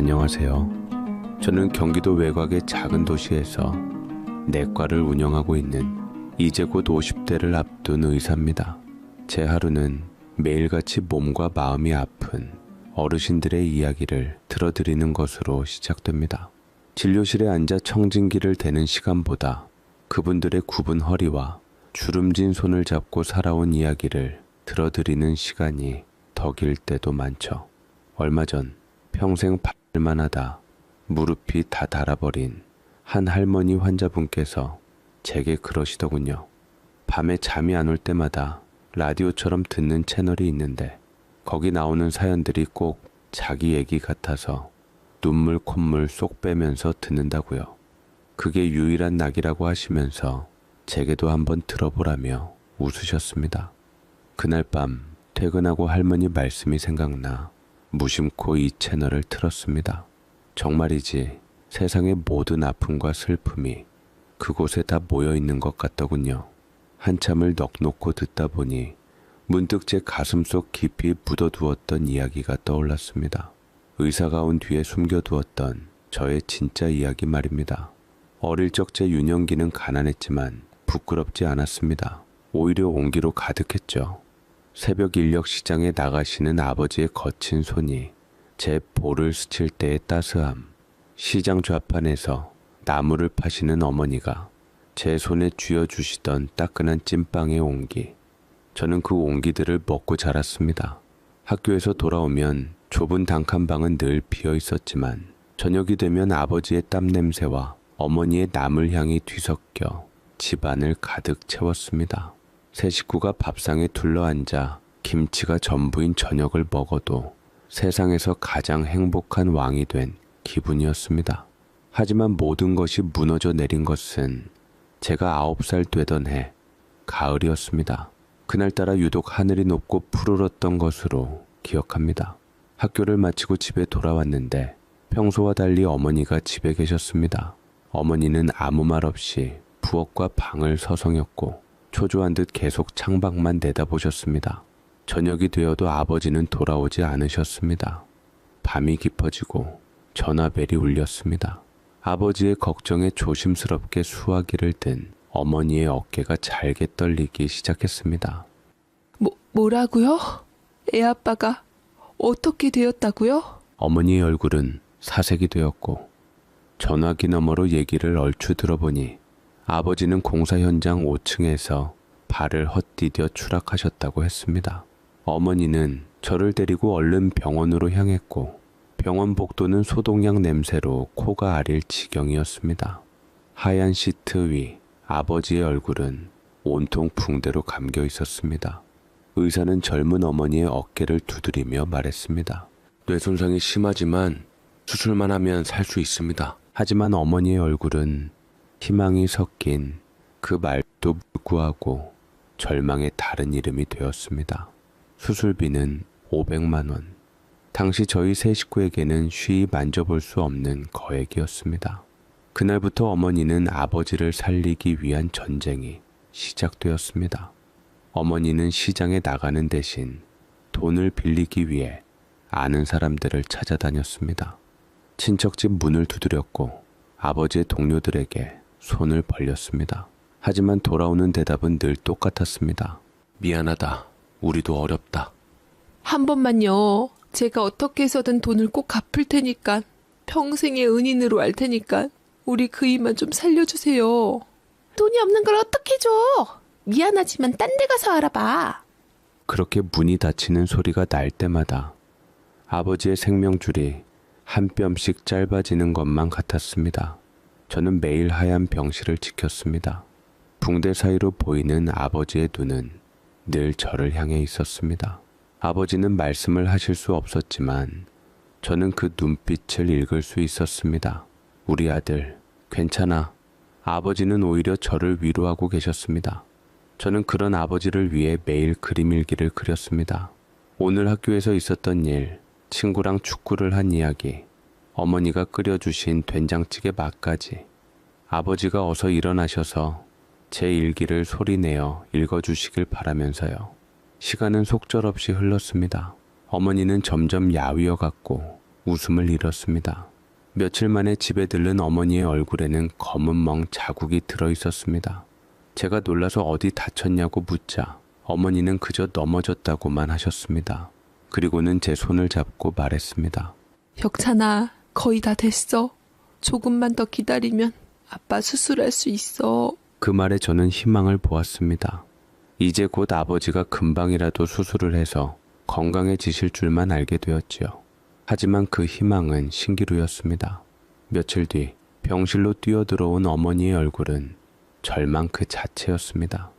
안녕하세요. 저는 경기도 외곽의 작은 도시에서 내과를 운영하고 있는 이제 곧 50대를 앞둔 의사입니다. 제 하루는 매일같이 몸과 마음이 아픈 어르신들의 이야기를 들어드리는 것으로 시작됩니다. 진료실에 앉아 청진기를 대는 시간보다 그분들의 굽은 허리와 주름진 손을 잡고 살아온 이야기를 들어드리는 시간이 더 길 때도 많죠. 얼마 전 평생 밟을만 하다 무릎이 다 닳아버린 한 할머니 환자분께서 제게 그러시더군요. 밤에 잠이 안 올 때마다 라디오처럼 듣는 채널이 있는데 거기 나오는 사연들이 꼭 자기 얘기 같아서 눈물 콧물 쏙 빼면서 듣는다고요. 그게 유일한 낙이라고 하시면서 제게도 한번 들어보라며 웃으셨습니다. 그날 밤 퇴근하고 할머니 말씀이 생각나 무심코 이 채널을 틀었습니다. 정말이지 세상의 모든 아픔과 슬픔이 그곳에 다 모여있는 것 같더군요. 한참을 넋놓고 듣다 보니 문득 제 가슴속 깊이 묻어두었던 이야기가 떠올랐습니다. 의사가 온 뒤에 숨겨두었던 저의 진짜 이야기 말입니다. 어릴 적 제 유년기는 가난했지만 부끄럽지 않았습니다. 오히려 온기로 가득했죠. 새벽 인력 시장에 나가시는 아버지의 거친 손이 제 볼을 스칠 때의 따스함, 시장 좌판에서 나무를 파시는 어머니가 제 손에 쥐어주시던 따끈한 찐빵의 온기. 저는 그 온기들을 먹고 자랐습니다. 학교에서 돌아오면 좁은 단칸방은 늘 비어 있었지만 저녁이 되면 아버지의 땀 냄새와 어머니의 나물 향이 뒤섞여 집안을 가득 채웠습니다. 세 식구가 밥상에 둘러앉아 김치가 전부인 저녁을 먹어도 세상에서 가장 행복한 왕이 된 기분이었습니다. 하지만 모든 것이 무너져 내린 것은 제가 9살 되던 해 가을이었습니다. 그날따라 유독 하늘이 높고 푸르렀던 것으로 기억합니다. 학교를 마치고 집에 돌아왔는데 평소와 달리 어머니가 집에 계셨습니다. 어머니는 아무 말 없이 부엌과 방을 서성였고 초조한 듯 계속 창밖만 내다보셨습니다. 저녁이 되어도 아버지는 돌아오지 않으셨습니다. 밤이 깊어지고 전화벨이 울렸습니다. 아버지의 걱정에 조심스럽게 수화기를 든 어머니의 어깨가 잘게 떨리기 시작했습니다. 뭐라고요? 애아빠가 어떻게 되었다고요? 어머니의 얼굴은 사색이 되었고 전화기 너머로 얘기를 얼추 들어보니 아버지는 공사 현장 5층에서 발을 헛디뎌 추락하셨다고 했습니다. 어머니는 저를 데리고 얼른 병원으로 향했고 병원 복도는 소독약 냄새로 코가 아릴 지경이었습니다. 하얀 시트 위 아버지의 얼굴은 온통 붕대로 감겨 있었습니다. 의사는 젊은 어머니의 어깨를 두드리며 말했습니다. 뇌 손상이 심하지만 수술만 하면 살 수 있습니다. 하지만 어머니의 얼굴은 희망이 섞인 그 말도 불구하고 절망의 다른 이름이 되었습니다. 수술비는 500만 원. 당시 저희 세 식구에게는 쉬이 만져볼 수 없는 거액이었습니다. 그날부터 어머니는 아버지를 살리기 위한 전쟁이 시작되었습니다. 어머니는 시장에 나가는 대신 돈을 빌리기 위해 아는 사람들을 찾아다녔습니다. 친척집 문을 두드렸고 아버지의 동료들에게 손을 벌렸습니다. 하지만 돌아오는 대답은 늘 똑같았습니다. 미안하다. 우리도 어렵다. 한 번만요. 제가 어떻게 해서든 돈을 꼭 갚을 테니까 평생의 은인으로 알 테니까 우리 그 이만 좀 살려주세요. 돈이 없는 걸 어떻게 줘? 미안하지만 딴 데 가서 알아봐. 그렇게 문이 닫히는 소리가 날 때마다 아버지의 생명줄이 한 뼘씩 짧아지는 것만 같았습니다. 저는 매일 하얀 병실을 지켰습니다. 붕대 사이로 보이는 아버지의 눈은 늘 저를 향해 있었습니다. 아버지는 말씀을 하실 수 없었지만 저는 그 눈빛을 읽을 수 있었습니다. 우리 아들, 괜찮아. 아버지는 오히려 저를 위로하고 계셨습니다. 저는 그런 아버지를 위해 매일 그림 일기를 그렸습니다. 오늘 학교에서 있었던 일, 친구랑 축구를 한 이야기, 어머니가 끓여주신 된장찌개 맛까지. 아버지가 어서 일어나셔서 제 일기를 소리내어 읽어주시길 바라면서요. 시간은 속절없이 흘렀습니다. 어머니는 점점 야위어 갔고 웃음을 잃었습니다. 며칠 만에 집에 들른 어머니의 얼굴에는 검은 멍 자국이 들어 있었습니다. 제가 놀라서 어디 다쳤냐고 묻자 어머니는 그저 넘어졌다고만 하셨습니다. 그리고는 제 손을 잡고 말했습니다. 혁찬아, 거의 다 됐어. 조금만 더 기다리면 아빠 수술할 수 있어. 그 말에 저는 희망을 보았습니다. 이제 곧 아버지가 금방이라도 수술을 해서 건강해지실 줄만 알게 되었지요. 하지만 그 희망은 신기루였습니다. 며칠 뒤 병실로 뛰어들어온 어머니의 얼굴은 절망 그 자체였습니다.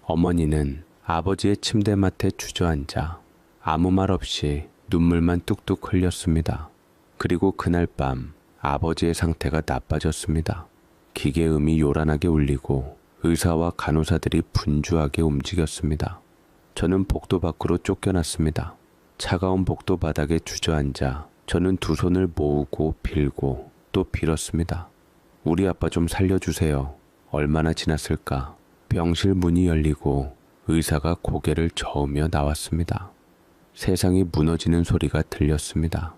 어머니는 아버지의 침대맡에 주저앉아 아무 말 없이 눈물만 뚝뚝 흘렸습니다. 그리고 그날 밤 아버지의 상태가 나빠졌습니다. 기계음이 요란하게 울리고 의사와 간호사들이 분주하게 움직였습니다. 저는 복도 밖으로 쫓겨났습니다. 차가운 복도 바닥에 주저앉아 저는 두 손을 모으고 빌고 또 빌었습니다. 우리 아빠 좀 살려주세요. 얼마나 지났을까? 병실 문이 열리고 의사가 고개를 저으며 나왔습니다. 세상이 무너지는 소리가 들렸습니다.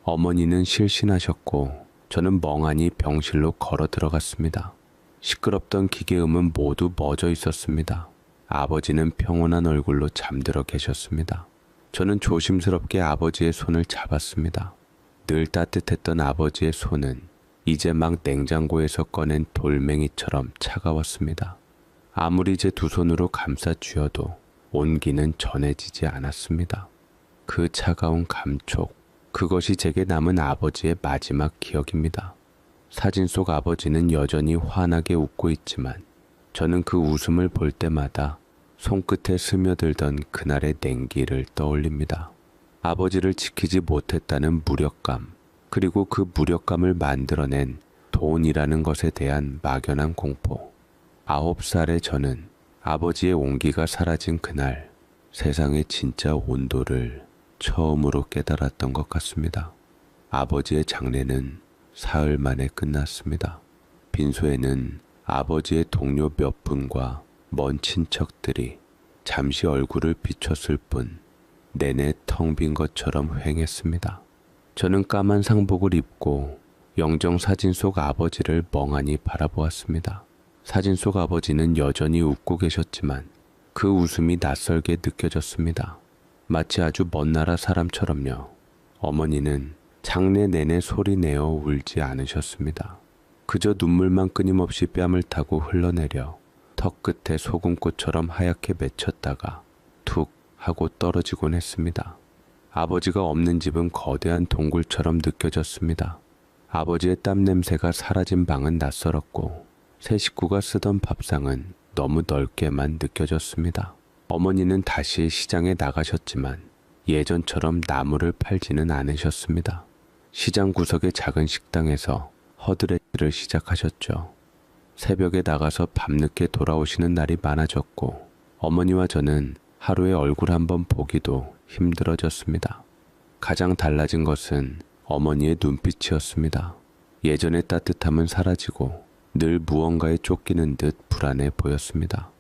어머니는 실신하셨고 저는 멍하니 병실로 걸어 들어갔습니다. 시끄럽던 기계음은 모두 멎어 있었습니다. 아버지는 평온한 얼굴로 잠들어 계셨습니다. 저는 조심스럽게 아버지의 손을 잡았습니다. 늘 따뜻했던 아버지의 손은 이제 막 냉장고에서 꺼낸 돌멩이처럼 차가웠습니다. 아무리 제 두 손으로 감싸 쥐어도 온기는 전해지지 않았습니다. 그 차가운 감촉, 그것이 제게 남은 아버지의 마지막 기억입니다. 사진 속 아버지는 여전히 환하게 웃고 있지만 저는 그 웃음을 볼 때마다 손끝에 스며들던 그날의 냉기를 떠올립니다. 아버지를 지키지 못했다는 무력감, 그리고 그 무력감을 만들어낸 돈이라는 것에 대한 막연한 공포. 9살의 저는 아버지의 온기가 사라진 그날 세상의 진짜 온도를 처음으로 깨달았던 것 같습니다. 아버지의 장례는 사흘 만에 끝났습니다. 빈소에는 아버지의 동료 몇 분과 먼 친척들이 잠시 얼굴을 비췄을 뿐 내내 텅 빈 것처럼 휑했습니다. 저는 까만 상복을 입고 영정 사진 속 아버지를 멍하니 바라보았습니다. 사진 속 아버지는 여전히 웃고 계셨지만 그 웃음이 낯설게 느껴졌습니다. 마치 아주 먼 나라 사람처럼요. 어머니는 장례 내내 소리내어 울지 않으셨습니다. 그저 눈물만 끊임없이 뺨을 타고 흘러내려 턱 끝에 소금꽃처럼 하얗게 맺혔다가 툭 하고 떨어지곤 했습니다. 아버지가 없는 집은 거대한 동굴처럼 느껴졌습니다. 아버지의 땀 냄새가 사라진 방은 낯설었고 세 식구가 쓰던 밥상은 너무 넓게만 느껴졌습니다. 어머니는 다시 시장에 나가셨지만 예전처럼 나물을 팔지는 않으셨습니다. 시장 구석의 작은 식당에서 허드레일을 시작하셨죠. 새벽에 나가서 밤늦게 돌아오시는 날이 많아졌고 어머니와 저는 하루에 얼굴 한번 보기도 힘들어졌습니다. 가장 달라진 것은 어머니의 눈빛이었습니다. 예전의 따뜻함은 사라지고 늘 무언가에 쫓기는 듯 불안해 보였습니다.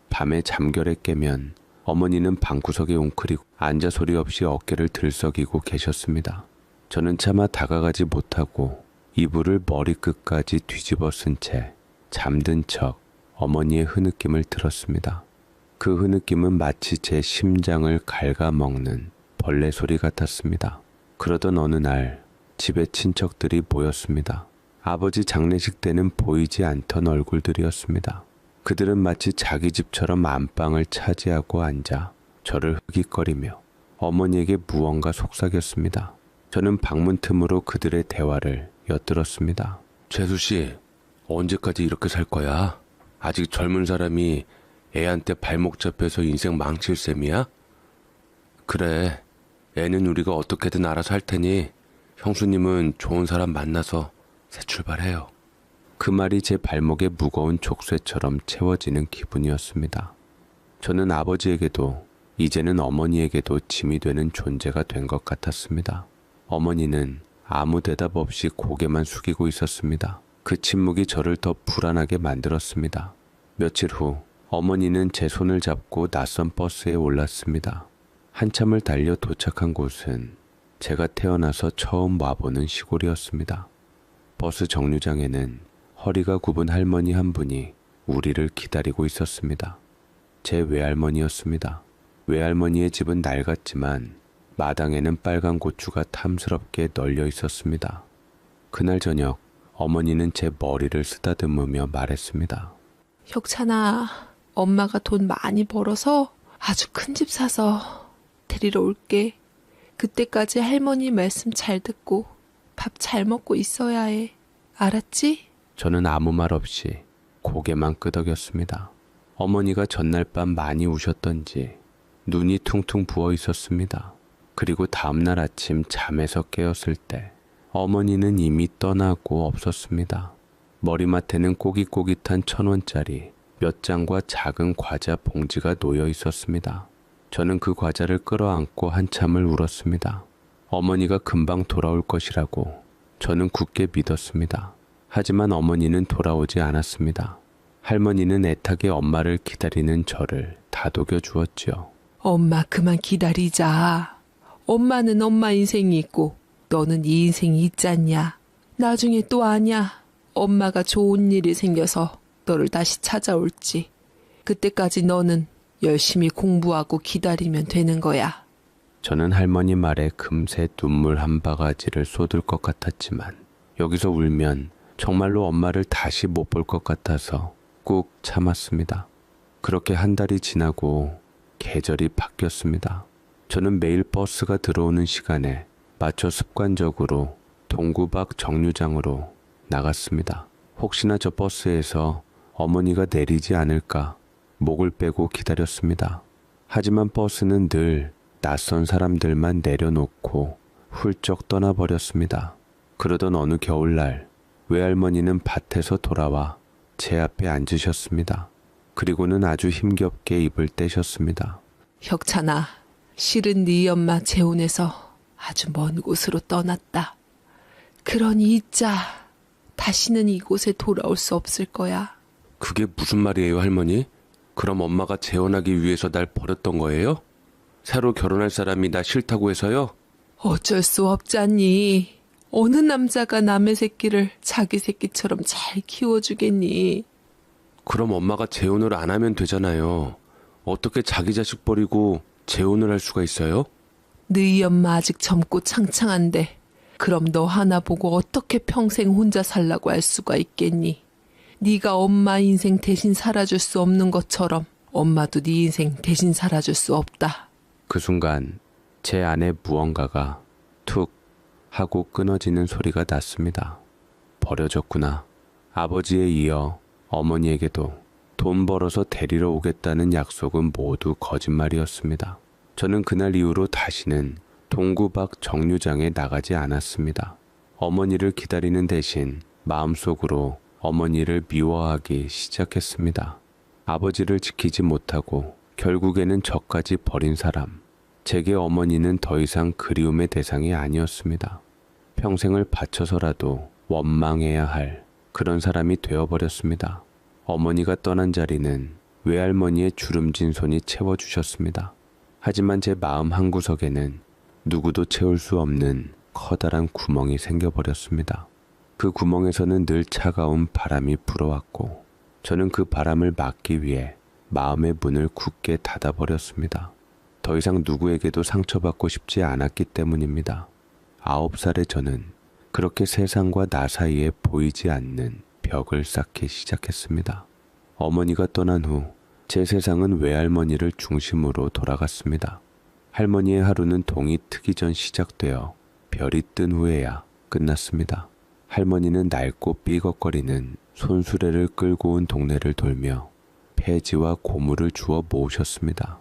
밤에 잠결에 깨면 어머니는 방구석에 웅크리고 앉아 소리 없이 어깨를 들썩이고 계셨습니다. 저는 차마 다가가지 못하고 이불을 머리끝까지 뒤집어 쓴 채 잠든 척 어머니의 흐느낌을 들었습니다. 그 흐느낌은 마치 제 심장을 갉아먹는 벌레 소리 같았습니다. 그러던 어느 날 집에 친척들이 모였습니다. 아버지 장례식 때는 보이지 않던 얼굴들이었습니다. 그들은 마치 자기 집처럼 안방을 차지하고 앉아 저를 흑익거리며 어머니에게 무언가 속삭였습니다. 저는 방문 틈으로 그들의 대화를 엿들었습니다. 재수씨, 언제까지 이렇게 살 거야? 아직 젊은 사람이 애한테 발목 잡혀서 인생 망칠 셈이야? 그래, 애는 우리가 어떻게든 알아서 할 테니 형수님은 좋은 사람 만나서 새 출발해요. 그 말이 제 발목에 무거운 족쇄처럼 채워지는 기분이었습니다. 저는 아버지에게도 이제는 어머니에게도 짐이 되는 존재가 된 것 같았습니다. 어머니는 아무 대답 없이 고개만 숙이고 있었습니다. 그 침묵이 저를 더 불안하게 만들었습니다. 며칠 후 어머니는 제 손을 잡고 낯선 버스에 올랐습니다. 한참을 달려 도착한 곳은 제가 태어나서 처음 와보는 시골이었습니다. 버스 정류장에는 허리가 굽은 할머니 한 분이 우리를 기다리고 있었습니다. 제 외할머니였습니다. 외할머니의 집은 낡았지만 마당에는 빨간 고추가 탐스럽게 널려 있었습니다. 그날 저녁 어머니는 제 머리를 쓰다듬으며 말했습니다. 혁찬아, 엄마가 돈 많이 벌어서 아주 큰 집 사서 데리러 올게. 그때까지 할머니 말씀 잘 듣고 밥 잘 먹고 있어야 해. 알았지? 저는 아무 말 없이 고개만 끄덕였습니다. 어머니가 전날 밤 많이 우셨던지 눈이 퉁퉁 부어 있었습니다. 그리고 다음날 아침 잠에서 깨었을 때 어머니는 이미 떠나고 없었습니다. 머리맡에는 꼬깃꼬깃한 1,000원짜리 몇 장과 작은 과자 봉지가 놓여 있었습니다. 저는 그 과자를 끌어안고 한참을 울었습니다. 어머니가 금방 돌아올 것이라고 저는 굳게 믿었습니다. 하지만 어머니는 돌아오지 않았습니다. 할머니는 애타게 엄마를 기다리는 저를 다독여 주었지요. 엄마 그만 기다리자. 엄마는 엄마 인생이 있고 너는 네 인생이 있잖냐. 나중에 또 아냐. 엄마가 좋은 일이 생겨서 너를 다시 찾아올지. 그때까지 너는 열심히 공부하고 기다리면 되는 거야. 저는 할머니 말에 금세 눈물 한 바가지를 쏟을 것 같았지만 여기서 울면 정말로 엄마를 다시 못 볼 것 같아서 꾹 참았습니다. 그렇게 한 달이 지나고 계절이 바뀌었습니다. 저는 매일 버스가 들어오는 시간에 맞춰 습관적으로 동구 밖 정류장으로 나갔습니다. 혹시나 저 버스에서 어머니가 내리지 않을까 목을 빼고 기다렸습니다. 하지만 버스는 늘 낯선 사람들만 내려놓고 훌쩍 떠나버렸습니다. 그러던 어느 겨울날 외할머니는 밭에서 돌아와 제 앞에 앉으셨습니다. 그리고는 아주 힘겹게 입을 떼셨습니다. 혁찬아, 실은 네 엄마 재혼해서 아주 먼 곳으로 떠났다. 그러니 잊자. 다시는 이곳에 돌아올 수 없을 거야. 그게 무슨 말이에요, 할머니? 그럼 엄마가 재혼하기 위해서 날 버렸던 거예요? 새로 결혼할 사람이 나 싫다고 해서요? 어쩔 수 없잖니. 어느 남자가 남의 새끼를 자기 새끼처럼 잘 키워주겠니? 그럼 엄마가 재혼을 안 하면 되잖아요. 어떻게 자기 자식 버리고 재혼을 할 수가 있어요? 너희 엄마 아직 젊고 창창한데 그럼 너 하나 보고 어떻게 평생 혼자 살라고 할 수가 있겠니? 네가 엄마 인생 대신 살아줄 수 없는 것처럼 엄마도 네 인생 대신 살아줄 수 없다. 그 순간 제 안에 무언가가 툭 하고 끊어지는 소리가 났습니다. 버려졌구나. 아버지에 이어 어머니에게도 돈 벌어서 데리러 오겠다는 약속은 모두 거짓말이었습니다. 저는 그날 이후로 다시는 동구 밖 정류장에 나가지 않았습니다. 어머니를 기다리는 대신 마음속으로 어머니를 미워하기 시작했습니다. 아버지를 지키지 못하고 결국에는 저까지 버린 사람. 제게 어머니는 더 이상 그리움의 대상이 아니었습니다. 평생을 바쳐서라도 원망해야 할 그런 사람이 되어버렸습니다. 어머니가 떠난 자리는 외할머니의 주름진 손이 채워주셨습니다. 하지만 제 마음 한구석에는 누구도 채울 수 없는 커다란 구멍이 생겨버렸습니다. 그 구멍에서는 늘 차가운 바람이 불어왔고 저는 그 바람을 막기 위해 마음의 문을 굳게 닫아버렸습니다. 더 이상 누구에게도 상처받고 싶지 않았기 때문입니다. 9살의 저는 그렇게 세상과 나 사이에 보이지 않는 벽을 쌓기 시작했습니다. 어머니가 떠난 후 제 세상은 외할머니를 중심으로 돌아갔습니다. 할머니의 하루는 동이 트기 전 시작되어 별이 뜬 후에야 끝났습니다. 할머니는 낡고 삐걱거리는 손수레를 끌고 온 동네를 돌며 폐지와 고물을 주워 모으셨습니다.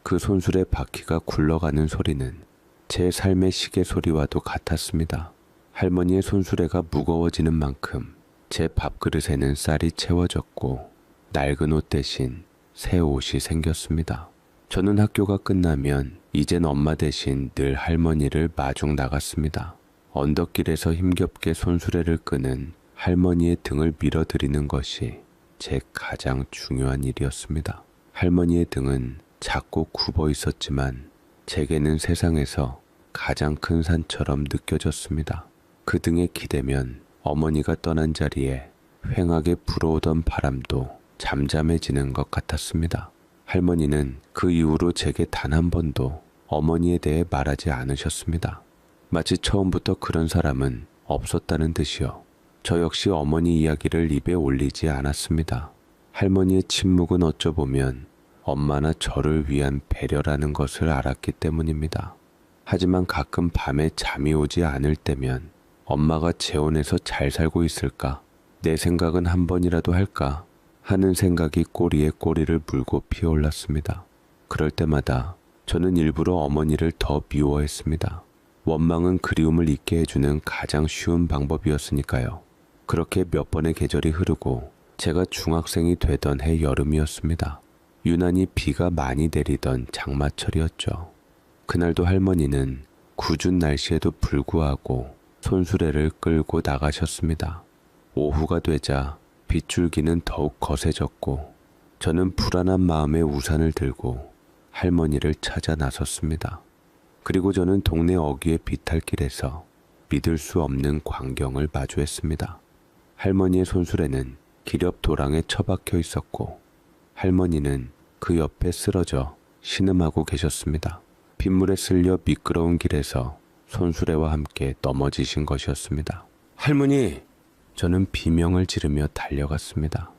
그 손수레 바퀴가 굴러가는 소리는 제 삶의 시계 소리와도 같았습니다. 할머니의 손수레가 무거워지는 만큼 제 밥그릇에는 쌀이 채워졌고 낡은 옷 대신 새 옷이 생겼습니다. 저는 학교가 끝나면 이젠 엄마 대신 늘 할머니를 마중 나갔습니다. 언덕길에서 힘겹게 손수레를 끄는 할머니의 등을 밀어드리는 것이 제 가장 중요한 일이었습니다. 할머니의 등은 작고 굽어 있었지만 제게는 세상에서 가장 큰 산처럼 느껴졌습니다. 그 등에 기대면 어머니가 떠난 자리에 휑하게 불어오던 바람도 잠잠해지는 것 같았습니다. 할머니는 그 이후로 제게 단 한 번도 어머니에 대해 말하지 않으셨습니다. 마치 처음부터 그런 사람은 없었다는 듯이요. 저 역시 어머니 이야기를 입에 올리지 않았습니다. 할머니의 침묵은 어쩌보면 엄마나 저를 위한 배려라는 것을 알았기 때문입니다. 하지만 가끔 밤에 잠이 오지 않을 때면 엄마가 재혼해서 잘 살고 있을까? 내 생각은 한 번이라도 할까? 하는 생각이 꼬리에 꼬리를 물고 피어올랐습니다. 그럴 때마다 저는 일부러 어머니를 더 미워했습니다. 원망은 그리움을 잊게 해주는 가장 쉬운 방법이었으니까요. 그렇게 몇 번의 계절이 흐르고 제가 중학생이 되던 해 여름이었습니다. 유난히 비가 많이 내리던 장마철이었죠. 그날도 할머니는 궂은 날씨에도 불구하고 손수레를 끌고 나가셨습니다. 오후가 되자 빗줄기는 더욱 거세졌고 저는 불안한 마음에 우산을 들고 할머니를 찾아 나섰습니다. 그리고 저는 동네 어귀의 비탈길에서 믿을 수 없는 광경을 마주했습니다. 할머니의 손수레는 기렵 도랑에 처박혀 있었고 할머니는 그 옆에 쓰러져 신음하고 계셨습니다. 빗물에 쓸려 미끄러운 길에서 손수레와 함께 넘어지신 것이었습니다. 할머니! 저는 비명을 지르며 달려갔습니다.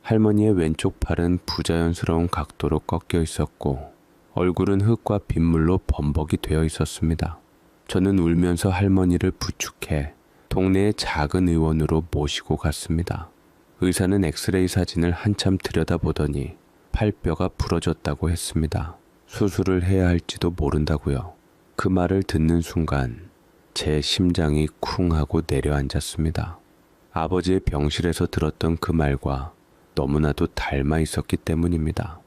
할머니의 왼쪽 팔은 부자연스러운 각도로 꺾여 있었고 얼굴은 흙과 빗물로 범벅이 되어 있었습니다. 저는 울면서 할머니를 부축해 동네의 작은 의원으로 모시고 갔습니다. 의사는 엑스레이 사진을 한참 들여다보더니 팔뼈가 부러졌다고 했습니다. 수술을 해야 할지도 모른다고요. 그 말을 듣는 순간 제 심장이 쿵 하고 내려앉았습니다. 아버지의 병실에서 들었던 그 말과 너무나도 닮아 있었기 때문입니다.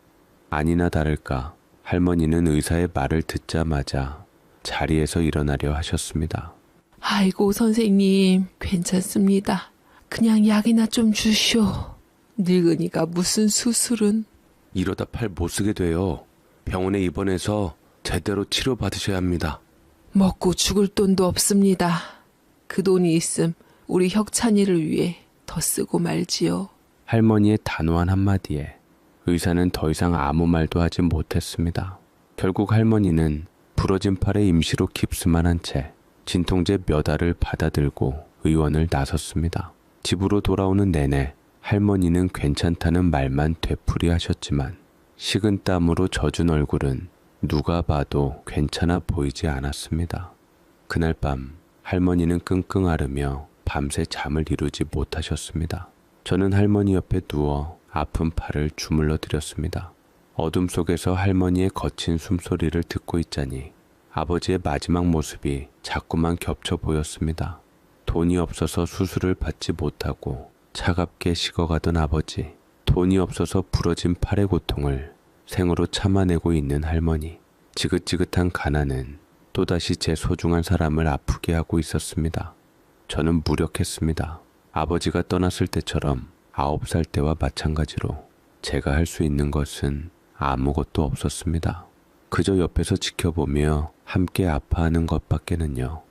아니나 다를까 할머니는 의사의 말을 듣자마자 자리에서 일어나려 하셨습니다. 아이고 선생님 괜찮습니다. 그냥 약이나 좀 주시오. 늙으니까 무슨 수술은. 이러다 팔 못 쓰게 돼요. 병원에 입원해서 제대로 치료받으셔야 합니다. 먹고 죽을 돈도 없습니다. 그 돈이 있음 우리 혁찬이를 위해 더 쓰고 말지요. 할머니의 단호한 한마디에 의사는 더 이상 아무 말도 하지 못했습니다. 결국 할머니는 부러진 팔에 임시로 깁스만 한 채 진통제 몇 알을 받아들고 의원을 나섰습니다. 집으로 돌아오는 내내 할머니는 괜찮다는 말만 되풀이하셨지만 식은 땀으로 젖은 얼굴은 누가 봐도 괜찮아 보이지 않았습니다. 그날 밤 할머니는 끙끙 앓으며 밤새 잠을 이루지 못하셨습니다. 저는 할머니 옆에 누워 아픈 팔을 주물러 드렸습니다. 어둠 속에서 할머니의 거친 숨소리를 듣고 있자니 아버지의 마지막 모습이 자꾸만 겹쳐 보였습니다. 돈이 없어서 수술을 받지 못하고 차갑게 식어가던 아버지, 돈이 없어서 부러진 팔의 고통을 생으로 참아내고 있는 할머니, 지긋지긋한 가난은 또다시 제 소중한 사람을 아프게 하고 있었습니다. 저는 무력했습니다. 아버지가 떠났을 때처럼 9살 때와 마찬가지로 제가 할 수 있는 것은 아무것도 없었습니다. 그저 옆에서 지켜보며 함께 아파하는 것밖에는요.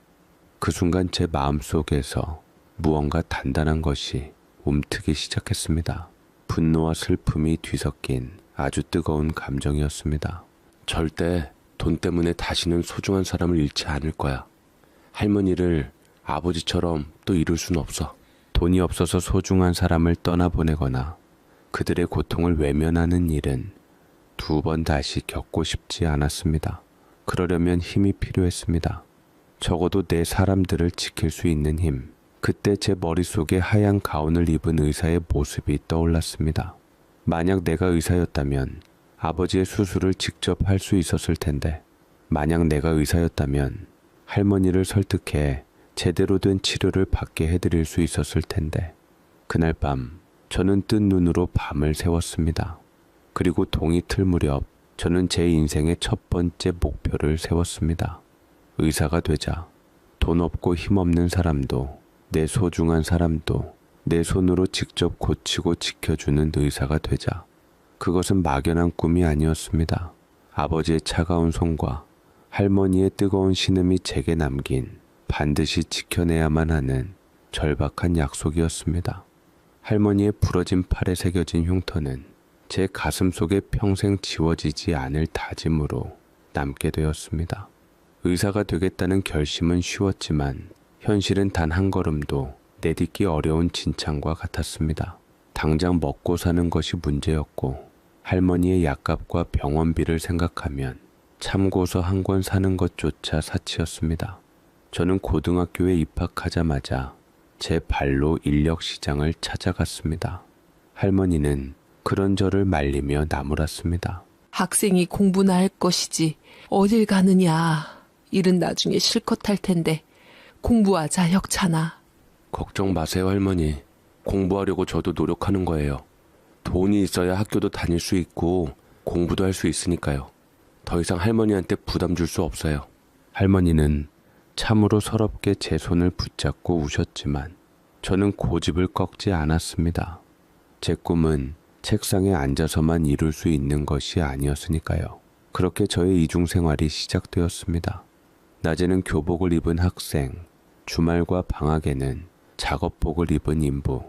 그 순간 제 마음속에서 무언가 단단한 것이 움트기 시작했습니다. 분노와 슬픔이 뒤섞인 아주 뜨거운 감정이었습니다. 절대 돈 때문에 다시는 소중한 사람을 잃지 않을 거야. 할머니를 아버지처럼 또 잃을 순 없어. 돈이 없어서 소중한 사람을 떠나보내거나 그들의 고통을 외면하는 일은 2번 다시 겪고 싶지 않았습니다. 그러려면 힘이 필요했습니다. 적어도 내 사람들을 지킬 수 있는 힘. 그때 제 머릿속에 하얀 가운을 입은 의사의 모습이 떠올랐습니다. 만약 내가 의사였다면 아버지의 수술을 직접 할 수 있었을 텐데, 만약 내가 의사였다면 할머니를 설득해 제대로 된 치료를 받게 해드릴 수 있었을 텐데. 그날 밤 저는 뜬 눈으로 밤을 새웠습니다. 그리고 동이 틀 무렵 저는 제 인생의 첫 번째 목표를 세웠습니다. 의사가 되자 돈 없고 힘없는 사람도 내 소중한 사람도 내 손으로 직접 고치고 지켜주는 의사가 되자. 그것은 막연한 꿈이 아니었습니다. 아버지의 차가운 손과 할머니의 뜨거운 신음이 제게 남긴 반드시 지켜내야만 하는 절박한 약속이었습니다. 할머니의 부러진 팔에 새겨진 흉터는 제 가슴 속에 평생 지워지지 않을 다짐으로 남게 되었습니다. 의사가 되겠다는 결심은 쉬웠지만 현실은 단 한 걸음도 내딛기 어려운 진창과 같았습니다. 당장 먹고 사는 것이 문제였고 할머니의 약값과 병원비를 생각하면 참고서 한 권 사는 것조차 사치였습니다. 저는 고등학교에 입학하자마자 제 발로 인력시장을 찾아갔습니다. 할머니는 그런 저를 말리며 나무랐습니다. 학생이 공부나 할 것이지 어딜 가느냐. 일은 나중에 실컷 할 텐데 공부하자 혁찬아. 걱정 마세요, 할머니. 공부하려고 저도 노력하는 거예요. 돈이 있어야 학교도 다닐 수 있고 공부도 할 수 있으니까요. 더 이상 할머니한테 부담 줄 수 없어요. 할머니는 참으로 서럽게 제 손을 붙잡고 우셨지만 저는 고집을 꺾지 않았습니다. 제 꿈은 책상에 앉아서만 이룰 수 있는 것이 아니었으니까요. 그렇게 저의 이중생활이 시작되었습니다. 낮에는 교복을 입은 학생, 주말과 방학에는 작업복을 입은 인부.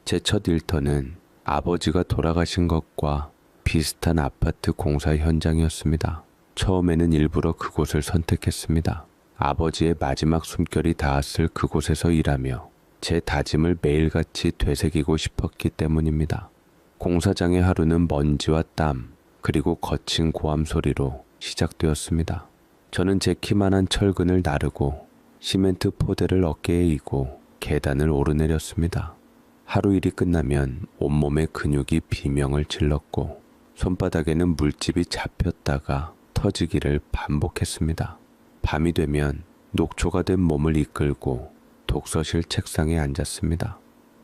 제 첫 일터는 아버지가 돌아가신 것과 비슷한 아파트 공사 현장이었습니다. 처음에는 일부러 그곳을 선택했습니다. 아버지의 마지막 숨결이 닿았을 그곳에서 일하며 제 다짐을 매일같이 되새기고 싶었기 때문입니다. 공사장의 하루는 먼지와 땀, 그리고 거친 고함 소리로 시작되었습니다. 저는 제 키만한 철근을 나르고 시멘트 포대를 어깨에 이고 계단을 오르내렸습니다. 하루 일이 끝나면 온몸의 근육이 비명을 질렀고 손바닥에는 물집이 잡혔다가 터지기를 반복했습니다. 밤이 되면 녹초가 된 몸을 이끌고 독서실 책상에 앉았습니다.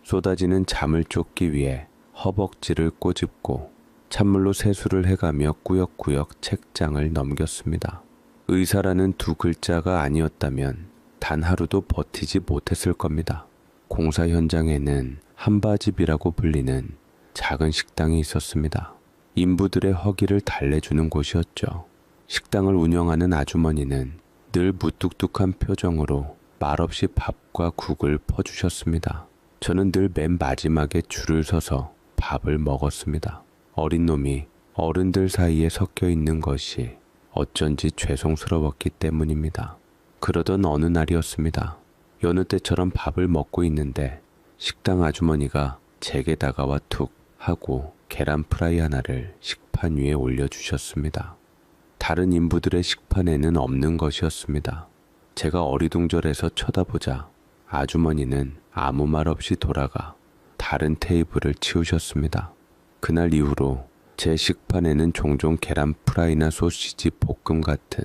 쏟아지는 잠을 쫓기 위해 허벅지를 꼬집고 찬물로 세수를 해가며 꾸역꾸역 책장을 넘겼습니다. 의사라는 두 글자가 아니었다면 단 하루도 버티지 못했을 겁니다. 공사 현장에는 한바집이라고 불리는 작은 식당이 있었습니다. 인부들의 허기를 달래주는 곳이었죠. 식당을 운영하는 아주머니는 늘 무뚝뚝한 표정으로 말없이 밥과 국을 퍼주셨습니다. 저는 늘 맨 마지막에 줄을 서서 밥을 먹었습니다. 어린 놈이 어른들 사이에 섞여 있는 것이 어쩐지 죄송스러웠기 때문입니다. 그러던 어느 날이었습니다. 여느 때처럼 밥을 먹고 있는데 식당 아주머니가 제게 다가와 툭 하고 계란 프라이 하나를 식판 위에 올려주셨습니다. 다른 인부들의 식판에는 없는 것이었습니다. 제가 어리둥절해서 쳐다보자 아주머니는 아무 말 없이 돌아가 다른 테이블을 치우셨습니다. 그날 이후로 제 식판에는 종종 계란 프라이나 소시지 볶음 같은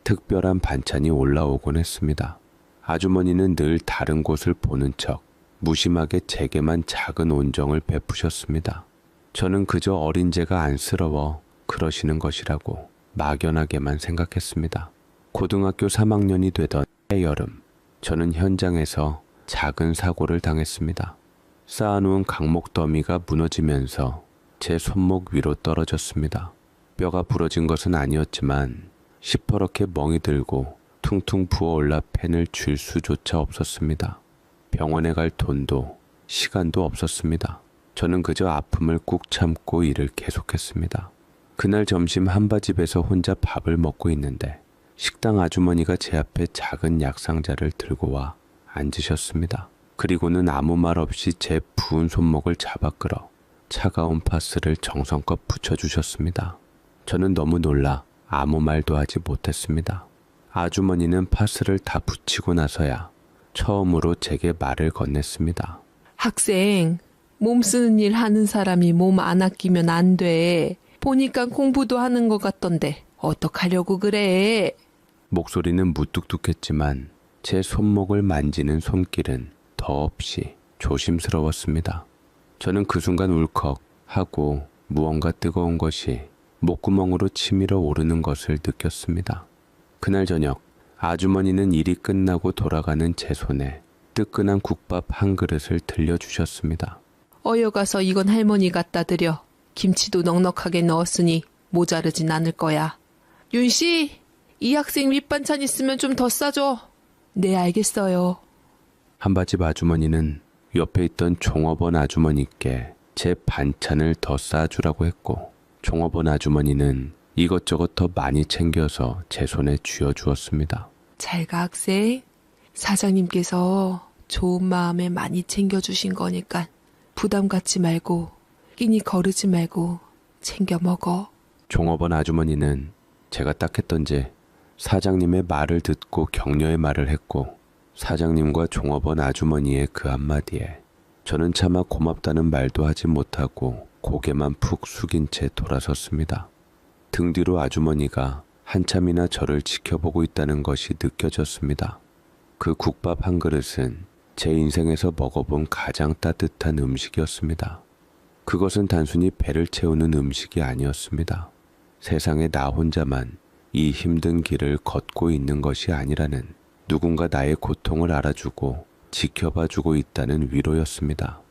특별한 반찬이 올라오곤 했습니다. 아주머니는 늘 다른 곳을 보는 척 무심하게 제게만 작은 온정을 베푸셨습니다. 저는 그저 어린 제가 안쓰러워 그러시는 것이라고 막연하게만 생각했습니다. 고등학교 3학년이 되던 해여름, 저는 현장에서 작은 사고를 당했습니다. 쌓아놓은 강목 더미가 무너지면서 제 손목 위로 떨어졌습니다. 뼈가 부러진 것은 아니었지만 시퍼렇게 멍이 들고 퉁퉁 부어올라 펜을 쥘 수조차 없었습니다. 병원에 갈 돈도 시간도 없었습니다. 저는 그저 아픔을 꾹 참고 일을 계속했습니다. 그날 점심 한바집에서 혼자 밥을 먹고 있는데 식당 아주머니가 제 앞에 작은 약상자를 들고 와 앉으셨습니다. 그리고는 아무 말 없이 제 부은 손목을 잡아 끌어 차가운 파스를 정성껏 붙여주셨습니다. 저는 너무 놀라 아무 말도 하지 못했습니다. 아주머니는 파스를 다 붙이고 나서야 처음으로 제게 말을 건넸습니다. 학생, 몸 쓰는 일 하는 사람이 몸 안 아끼면 안 돼. 보니까 공부도 하는 것 같던데 어떡하려고 그래? 목소리는 무뚝뚝했지만 제 손목을 만지는 손길은 더없이 조심스러웠습니다. 저는 그 순간 울컥 하고 무언가 뜨거운 것이 목구멍으로 치밀어 오르는 것을 느꼈습니다. 그날 저녁 아주머니는 일이 끝나고 돌아가는 제 손에 뜨끈한 국밥 한 그릇을 들려주셨습니다. 어여가서 이건 할머니 갖다 드려. 김치도 넉넉하게 넣었으니 모자르진 않을 거야. 윤씨, 이 학생 밑반찬 있으면 좀 더 싸줘. 네, 알겠어요. 한바집 아주머니는 옆에 있던 종업원 아주머니께 제 반찬을 더 쌓아주라고 했고, 종업원 아주머니는 이것저것 더 많이 챙겨서 제 손에 쥐어주었습니다. 잘 가, 학생. 사장님께서 좋은 마음에 많이 챙겨주신 거니까 부담 갖지 말고 끼니 거르지 말고 챙겨 먹어. 종업원 아주머니는 제가 딱 했던지 사장님의 말을 듣고 격려의 말을 했고, 사장님과 종업원 아주머니의 그 한마디에 저는 차마 고맙다는 말도 하지 못하고 고개만 푹 숙인 채 돌아섰습니다. 등 뒤로 아주머니가 한참이나 저를 지켜보고 있다는 것이 느껴졌습니다. 그 국밥 한 그릇은 제 인생에서 먹어본 가장 따뜻한 음식이었습니다. 그것은 단순히 배를 채우는 음식이 아니었습니다. 세상에 나 혼자만 이 힘든 길을 걷고 있는 것이 아니라는, 누군가 나의 고통을 알아주고 지켜봐주고 있다는 위로였습니다.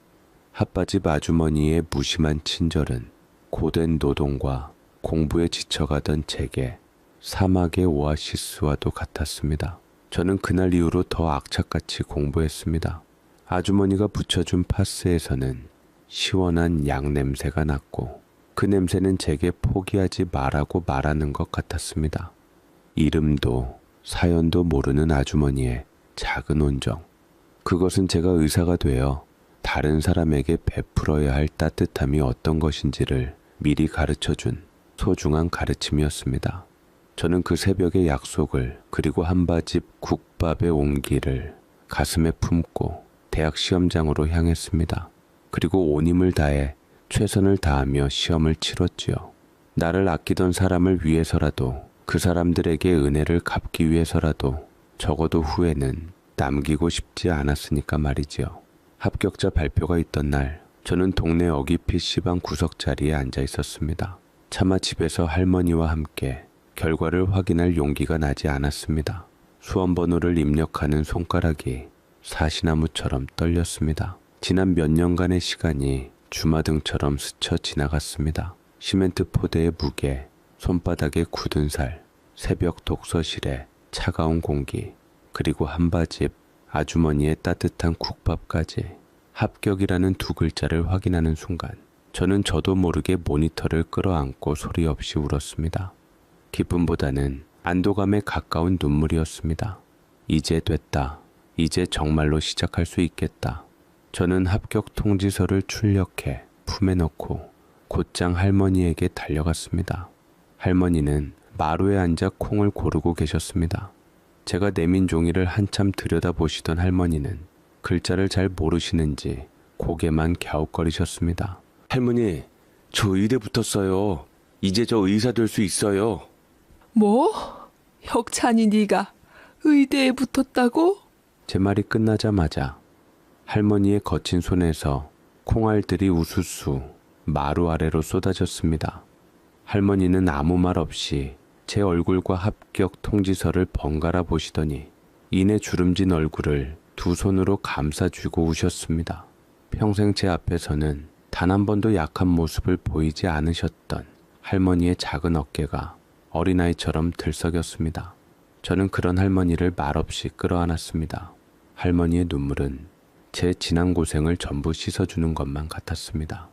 핫바집 아주머니의 무심한 친절은 고된 노동과 공부에 지쳐가던 제게 사막의 오아시스와도 같았습니다. 저는 그날 이후로 더 악착같이 공부했습니다. 아주머니가 붙여준 파스에서는 시원한 양 냄새가 났고, 그 냄새는 제게 포기하지 말라고 말하는 것 같았습니다. 이름도 사연도 모르는 아주머니의 작은 온정. 그것은 제가 의사가 되어 다른 사람에게 베풀어야 할 따뜻함이 어떤 것인지를 미리 가르쳐준 소중한 가르침이었습니다. 저는 그 새벽의 약속을, 그리고 한바집 국밥의 온기를 가슴에 품고 대학 시험장으로 향했습니다. 그리고 온 힘을 다해 최선을 다하며 시험을 치렀지요. 나를 아끼던 사람을 위해서라도, 그 사람들에게 은혜를 갚기 위해서라도 적어도 후회는 남기고 싶지 않았으니까 말이지요. 합격자 발표가 있던 날, 저는 동네 어기 PC방 구석자리에 앉아 있었습니다. 차마 집에서 할머니와 함께 결과를 확인할 용기가 나지 않았습니다. 수험번호를 입력하는 손가락이 사시나무처럼 떨렸습니다. 지난 몇 년간의 시간이 주마등처럼 스쳐 지나갔습니다. 시멘트 포대의 무게, 손바닥의 굳은 살, 새벽 독서실의 차가운 공기, 그리고 한바집 아주머니의 따뜻한 국밥까지 합격이라는 두 글자를 확인하는 순간, 저는 저도 모르게 모니터를 끌어안고 소리 없이 울었습니다. 기쁨보다는 안도감에 가까운 눈물이었습니다. 이제 됐다. 이제 정말로 시작할 수 있겠다. 저는 합격 통지서를 출력해 품에 넣고 곧장 할머니에게 달려갔습니다. 할머니는 마루에 앉아 콩을 고르고 계셨습니다. 제가 내민 종이를 한참 들여다보시던 할머니는 글자를 잘 모르시는지 고개만 갸웃거리셨습니다. 할머니, 저 의대 붙었어요. 이제 저 의사 될 수 있어요. 뭐? 혁찬이 네가 의대에 붙었다고? 제 말이 끝나자마자 할머니의 거친 손에서 콩알들이 우수수 마루 아래로 쏟아졌습니다. 할머니는 아무 말 없이 제 얼굴과 합격 통지서를 번갈아 보시더니 이내 주름진 얼굴을 두 손으로 감싸쥐고 우셨습니다. 평생 제 앞에서는 단 한 번도 약한 모습을 보이지 않으셨던 할머니의 작은 어깨가 어린아이처럼 들썩였습니다. 저는 그런 할머니를 말없이 끌어안았습니다. 할머니의 눈물은 제 지난 고생을 전부 씻어주는 것만 같았습니다.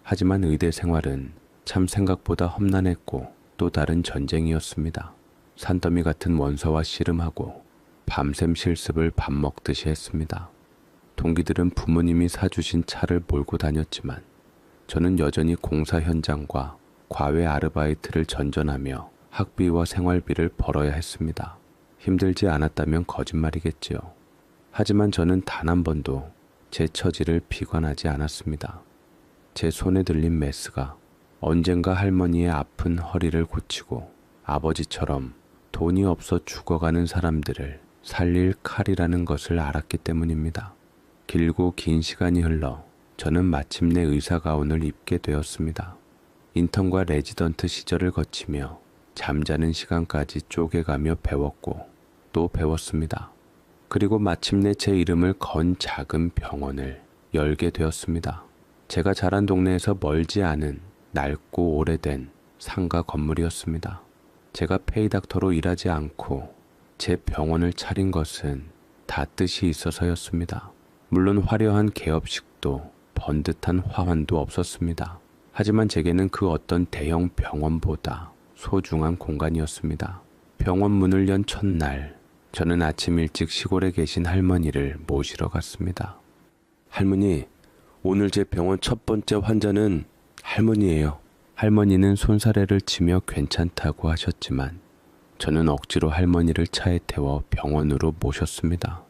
하지만 의대 생활은 참 생각보다 험난했고 또 다른 전쟁이었습니다. 산더미 같은 원서와 씨름하고 밤샘 실습을 밥 먹듯이 했습니다. 동기들은 부모님이 사주신 차를 몰고 다녔지만 저는 여전히 공사 현장과 과외 아르바이트를 전전하며 학비와 생활비를 벌어야 했습니다. 힘들지 않았다면 거짓말이겠지요. 하지만 저는 단 한 번도 제 처지를 비관하지 않았습니다. 제 손에 들린 메스가 언젠가 할머니의 아픈 허리를 고치고 아버지처럼 돈이 없어 죽어가는 사람들을 살릴 칼이라는 것을 알았기 때문입니다. 길고 긴 시간이 흘러 저는 마침내 의사 가운을 입게 되었습니다. 인턴과 레지던트 시절을 거치며 잠자는 시간까지 쪼개가며 배웠고 또 배웠습니다. 그리고 마침내 제 이름을 건 작은 병원을 열게 되었습니다. 제가 자란 동네에서 멀지 않은 낡고 오래된 상가 건물이었습니다. 제가 페이닥터로 일하지 않고 제 병원을 차린 것은 다 뜻이 있어서였습니다. 물론 화려한 개업식도 번듯한 화환도 없었습니다. 하지만 제게는 그 어떤 대형 병원보다 소중한 공간이었습니다. 병원 문을 연 첫날, 저는 아침 일찍 시골에 계신 할머니를 모시러 갔습니다. 할머니, 오늘 제 병원 첫 번째 환자는 할머니예요. 할머니는 손사래를 치며 괜찮다고 하셨지만 저는 억지로 할머니를 차에 태워 병원으로 모셨습니다.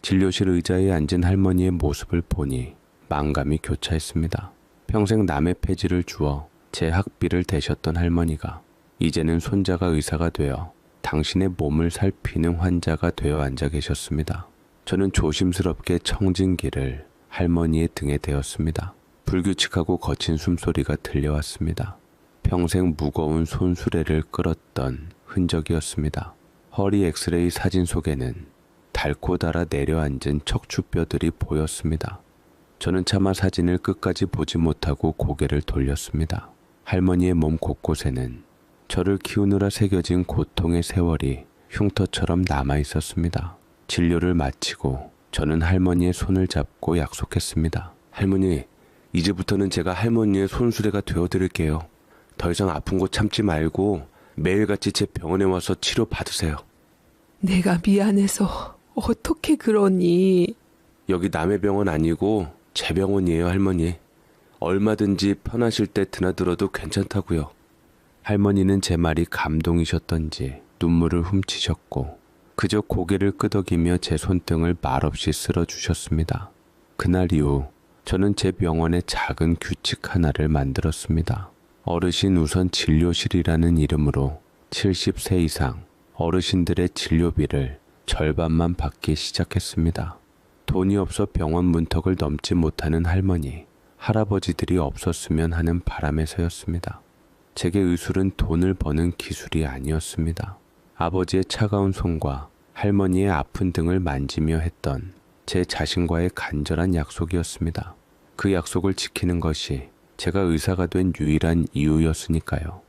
진료실 의자에 앉은 할머니의 모습을 보니 만감이 교차했습니다. 평생 남의 폐지를 주어 제 학비를 대셨던 할머니가 이제는 손자가 의사가 되어 당신의 몸을 살피는 환자가 되어 앉아 계셨습니다. 저는 조심스럽게 청진기를 할머니의 등에 대었습니다. 불규칙하고 거친 숨소리가 들려왔습니다. 평생 무거운 손수레를 끌었던 흔적이었습니다. 허리 엑스레이 사진 속에는 닳고 닳아 내려앉은 척추뼈들이 보였습니다. 저는 차마 사진을 끝까지 보지 못하고 고개를 돌렸습니다. 할머니의 몸 곳곳에는 저를 키우느라 새겨진 고통의 세월이 흉터처럼 남아 있었습니다. 진료를 마치고 저는 할머니의 손을 잡고 약속했습니다. 할머니, 이제부터는 제가 할머니의 손수레가 되어드릴게요. 더 이상 아픈 곳 참지 말고 매일같이 제 병원에 와서 치료 받으세요. 내가 미안해서 어떻게 그러니? 여기 남의 병원 아니고 제 병원이에요, 할머니. 얼마든지 편하실 때 드나들어도 괜찮다고요. 할머니는 제 말이 감동이셨던지 눈물을 훔치셨고 그저 고개를 끄덕이며 제 손등을 말없이 쓸어주셨습니다. 그날 이후 저는 제 병원에 작은 규칙 하나를 만들었습니다. 어르신 우선 진료실이라는 이름으로 70세 이상 어르신들의 진료비를 절반만 받기 시작했습니다. 돈이 없어 병원 문턱을 넘지 못하는 할머니, 할아버지들이 없었으면 하는 바람에서였습니다. 제게 의술은 돈을 버는 기술이 아니었습니다. 아버지의 차가운 손과 할머니의 아픈 등을 만지며 했던 제 자신과의 간절한 약속이었습니다. 그 약속을 지키는 것이 제가 의사가 된 유일한 이유였으니까요.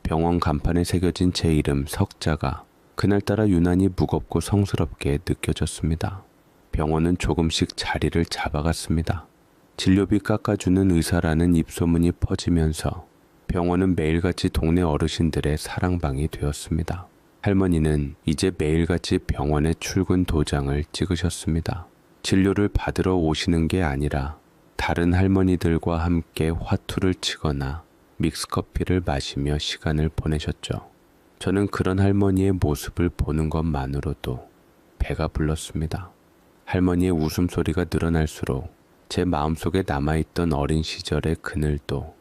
병원 간판에 새겨진 제 이름 석자가 그날따라 유난히 무겁고 성스럽게 느껴졌습니다. 병원은 조금씩 자리를 잡아갔습니다. 진료비 깎아주는 의사라는 입소문이 퍼지면서 병원은 매일같이 동네 어르신들의 사랑방이 되었습니다. 할머니는 이제 매일같이 병원에 출근 도장을 찍으셨습니다. 진료를 받으러 오시는 게 아니라 다른 할머니들과 함께 화투를 치거나 믹스커피를 마시며 시간을 보내셨죠. 저는 그런 할머니의 모습을 보는 것만으로도 배가 불렀습니다. 할머니의 웃음소리가 늘어날수록 제 마음속에 남아있던 어린 시절의 그늘도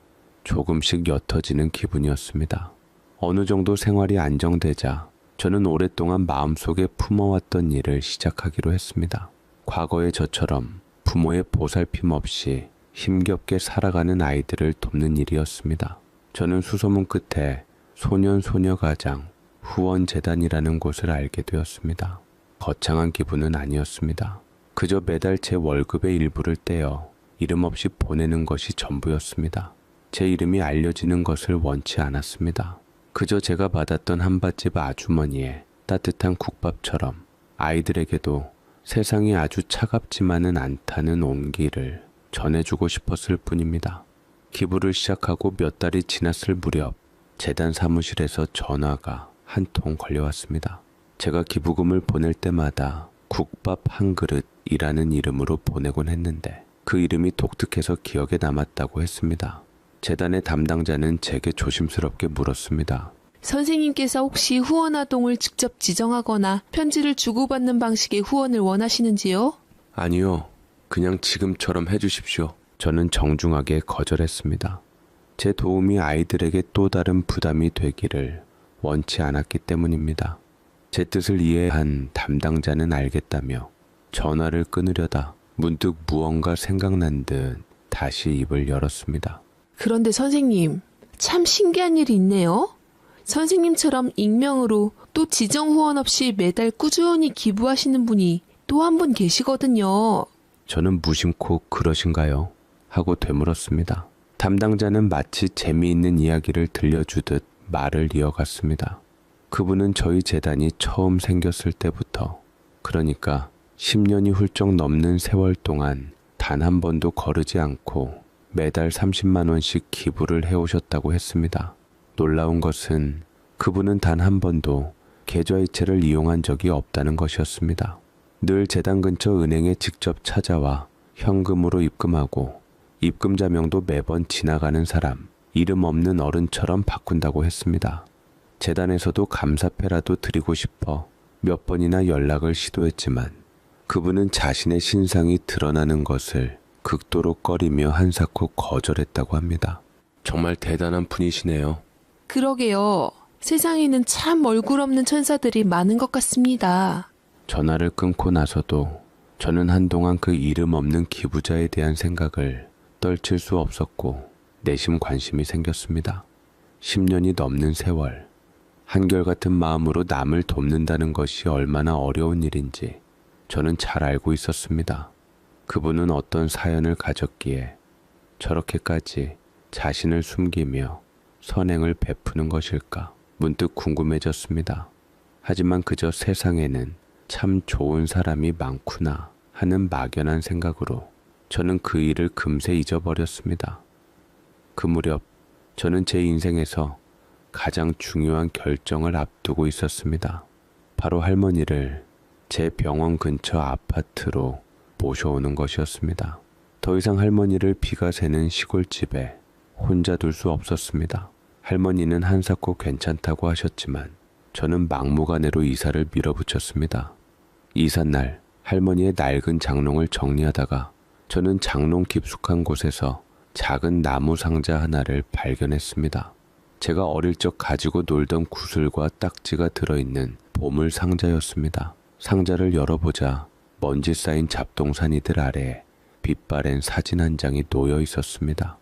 조금씩 옅어지는 기분이었습니다. 어느 정도 생활이 안정되자 저는 오랫동안 마음속에 품어왔던 일을 시작하기로 했습니다. 과거의 저처럼 부모의 보살핌 없이 힘겹게 살아가는 아이들을 돕는 일이었습니다. 저는 수소문 끝에 소년소녀가장 후원재단이라는 곳을 알게 되었습니다. 거창한 기분은 아니었습니다. 그저 매달 제 월급의 일부를 떼어 이름 없이 보내는 것이 전부였습니다. 제 이름이 알려지는 것을 원치 않았습니다. 그저 제가 받았던 한밭집 아주머니의 따뜻한 국밥처럼 아이들에게도 세상이 아주 차갑지만은 않다는 온기를 전해주고 싶었을 뿐입니다. 기부를 시작하고 몇 달이 지났을 무렵 재단 사무실에서 전화가 한 통 걸려왔습니다. 제가 기부금을 보낼 때마다 국밥 한 그릇이라는 이름으로 보내곤 했는데 그 이름이 독특해서 기억에 남았다고 했습니다. 재단의 담당자는 제게 조심스럽게 물었습니다. 선생님께서 혹시 후원아동을 직접 지정하거나 편지를 주고받는 방식의 후원을 원하시는지요? 아니요. 그냥 지금처럼 해주십시오. 저는 정중하게 거절했습니다. 제 도움이 아이들에게 또 다른 부담이 되기를 원치 않았기 때문입니다. 제 뜻을 이해한 담당자는 알겠다며 전화를 끊으려다 문득 무언가 생각난 듯 다시 입을 열었습니다. 그런데 선생님, 참 신기한 일이 있네요. 선생님처럼 익명으로 또 지정 후원 없이 매달 꾸준히 기부하시는 분이 또 한 분 계시거든요. 저는 무심코 그러신가요? 하고 되물었습니다. 담당자는 마치 재미있는 이야기를 들려주듯 말을 이어갔습니다. 그분은 저희 재단이 처음 생겼을 때부터, 그러니까 10년이 훌쩍 넘는 세월 동안 단 한 번도 거르지 않고 매달 30만 원씩 기부를 해오셨다고 했습니다. 놀라운 것은 그분은 단 한 번도 계좌이체를 이용한 적이 없다는 것이었습니다. 늘 재단 근처 은행에 직접 찾아와 현금으로 입금하고 입금자명도 매번 지나가는 사람, 이름 없는 어른처럼 바꾼다고 했습니다. 재단에서도 감사패라도 드리고 싶어 몇 번이나 연락을 시도했지만 그분은 자신의 신상이 드러나는 것을 극도로 꺼리며 한사코 거절했다고 합니다. 정말 대단한 분이시네요. 그러게요. 세상에는 참 얼굴 없는 천사들이 많은 것 같습니다. 전화를 끊고 나서도 저는 한동안 그 이름 없는 기부자에 대한 생각을 떨칠 수 없었고 내심 관심이 생겼습니다. 10년이 넘는 세월, 한결같은 마음으로 남을 돕는다는 것이 얼마나 어려운 일인지 저는 잘 알고 있었습니다. 그분은 어떤 사연을 가졌기에 저렇게까지 자신을 숨기며 선행을 베푸는 것일까 문득 궁금해졌습니다. 하지만 그저 세상에는 참 좋은 사람이 많구나 하는 막연한 생각으로 저는 그 일을 금세 잊어버렸습니다. 그 무렵 저는 제 인생에서 가장 중요한 결정을 앞두고 있었습니다. 바로 할머니를 제 병원 근처 아파트로 모셔오는 것이었습니다. 더 이상 할머니를 비가 새는 시골집에 혼자 둘 수 없었습니다. 할머니는 한사코 괜찮다고 하셨지만 저는 막무가내로 이사를 밀어붙였습니다. 이삿날 할머니의 낡은 장롱을 정리하다가 저는 장롱 깊숙한 곳에서 작은 나무 상자 하나를 발견했습니다. 제가 어릴 적 가지고 놀던 구슬과 딱지가 들어있는 보물 상자였습니다. 상자를 열어보자 먼지 쌓인 잡동사니들 아래에 빛바랜 사진 한 장이 놓여 있었습니다.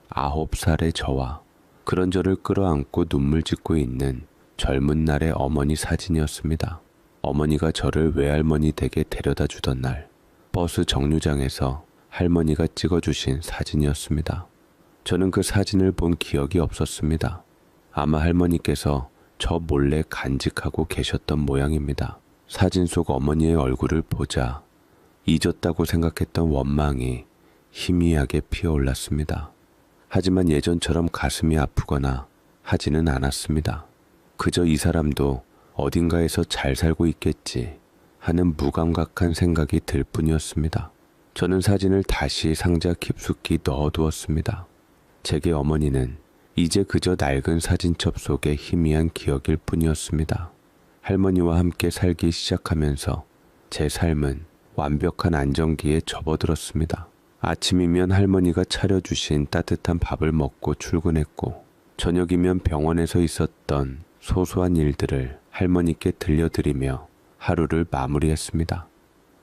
9살의 저와 그런 저를 끌어안고 눈물 짓고 있는 젊은 날의 어머니 사진이었습니다. 어머니가 저를 외할머니 댁에 데려다 주던 날 버스 정류장에서 할머니가 찍어주신 사진이었습니다. 저는 그 사진을 본 기억이 없었습니다. 아마 할머니께서 저 몰래 간직하고 계셨던 모양입니다. 사진 속 어머니의 얼굴을 보자 잊었다고 생각했던 원망이 희미하게 피어올랐습니다. 하지만 예전처럼 가슴이 아프거나 하지는 않았습니다. 그저 이 사람도 어딘가에서 잘 살고 있겠지 하는 무감각한 생각이 들 뿐이었습니다. 저는 사진을 다시 상자 깊숙이 넣어두었습니다. 제게 어머니는 이제 그저 낡은 사진첩 속의 희미한 기억일 뿐이었습니다. 할머니와 함께 살기 시작하면서 제 삶은 완벽한 안정기에 접어들었습니다. 아침이면 할머니가 차려주신 따뜻한 밥을 먹고 출근했고 저녁이면 병원에서 있었던 소소한 일들을 할머니께 들려드리며 하루를 마무리했습니다.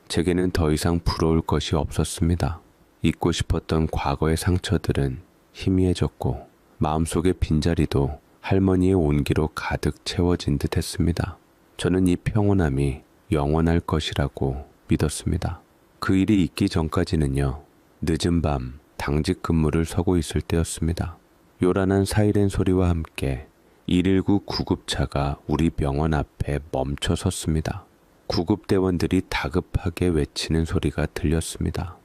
제게는 더 이상 부러울 것이 없었습니다. 잊고 싶었던 과거의 상처들은 희미해졌고 마음속의 빈자리도 할머니의 온기로 가득 채워진 듯 했습니다. 저는 이 평온함이 영원할 것이라고 믿었습니다. 그 일이 있기 전까지는요. 늦은 밤 당직 근무를 서고 있을 때였습니다. 요란한 사이렌 소리와 함께 119 구급차가 우리 병원 앞에 멈춰 섰습니다. 구급대원들이 다급하게 외치는 소리가 들렸습니다.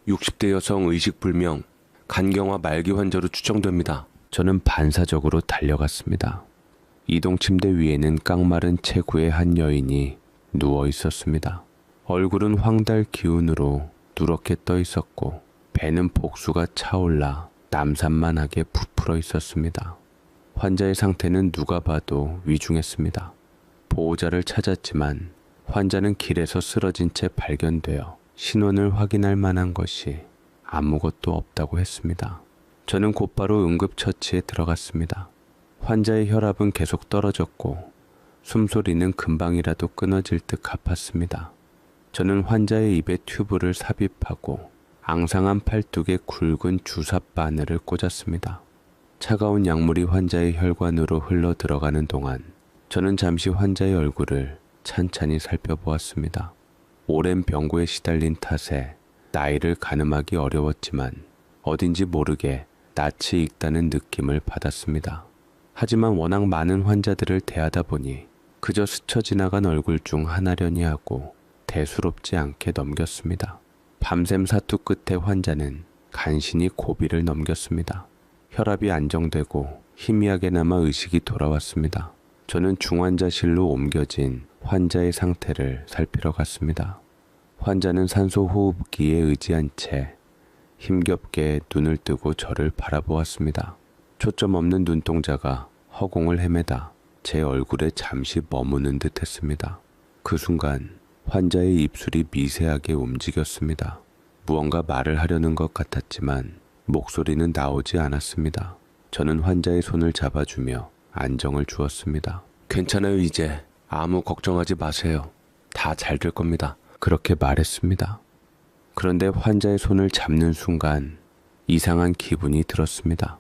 60대 여성 의식불명, 간경화 말기 환자로 추정됩니다. 저는 반사적으로 달려갔습니다. 이동 침대 위에는 깡마른 체구의 한 여인이 누워 있었습니다. 얼굴은 황달 기운으로 누렇게 떠 있었고 배는 복수가 차올라 남산만하게 부풀어 있었습니다. 환자의 상태는 누가 봐도 위중했습니다. 보호자를 찾았지만 환자는 길에서 쓰러진 채 발견되어 신원을 확인할 만한 것이 아무것도 없다고 했습니다. 저는 곧바로 응급처치에 들어갔습니다. 환자의 혈압은 계속 떨어졌고 숨소리는 금방이라도 끊어질 듯 가팠습니다. 저는 환자의 입에 튜브를 삽입하고 앙상한 팔뚝에 굵은 주사 바늘을 꽂았습니다. 차가운 약물이 환자의 혈관으로 흘러 들어가는 동안 저는 잠시 환자의 얼굴을 찬찬히 살펴보았습니다. 오랜 병고에 시달린 탓에 나이를 가늠하기 어려웠지만 어딘지 모르게 낯이 익다는 느낌을 받았습니다. 하지만 워낙 많은 환자들을 대하다 보니 그저 스쳐 지나간 얼굴 중 하나려니 하고 대수롭지 않게 넘겼습니다. 밤샘 사투 끝에 환자는 간신히 고비를 넘겼습니다. 혈압이 안정되고 희미하게나마 의식이 돌아왔습니다. 저는 중환자실로 옮겨진 환자의 상태를 살피러 갔습니다. 환자는 산소 호흡기에 의지한 채 힘겹게 눈을 뜨고 저를 바라보았습니다. 초점 없는 눈동자가 허공을 헤매다 제 얼굴에 잠시 머무는 듯 했습니다. 그 순간 환자의 입술이 미세하게 움직였습니다. 무언가 말을 하려는 것 같았지만 목소리는 나오지 않았습니다. 저는 환자의 손을 잡아주며 안정을 주었습니다. 괜찮아요, 이제. 아무 걱정하지 마세요. 다 잘 될 겁니다. 그렇게 말했습니다. 그런데 환자의 손을 잡는 순간 이상한 기분이 들었습니다.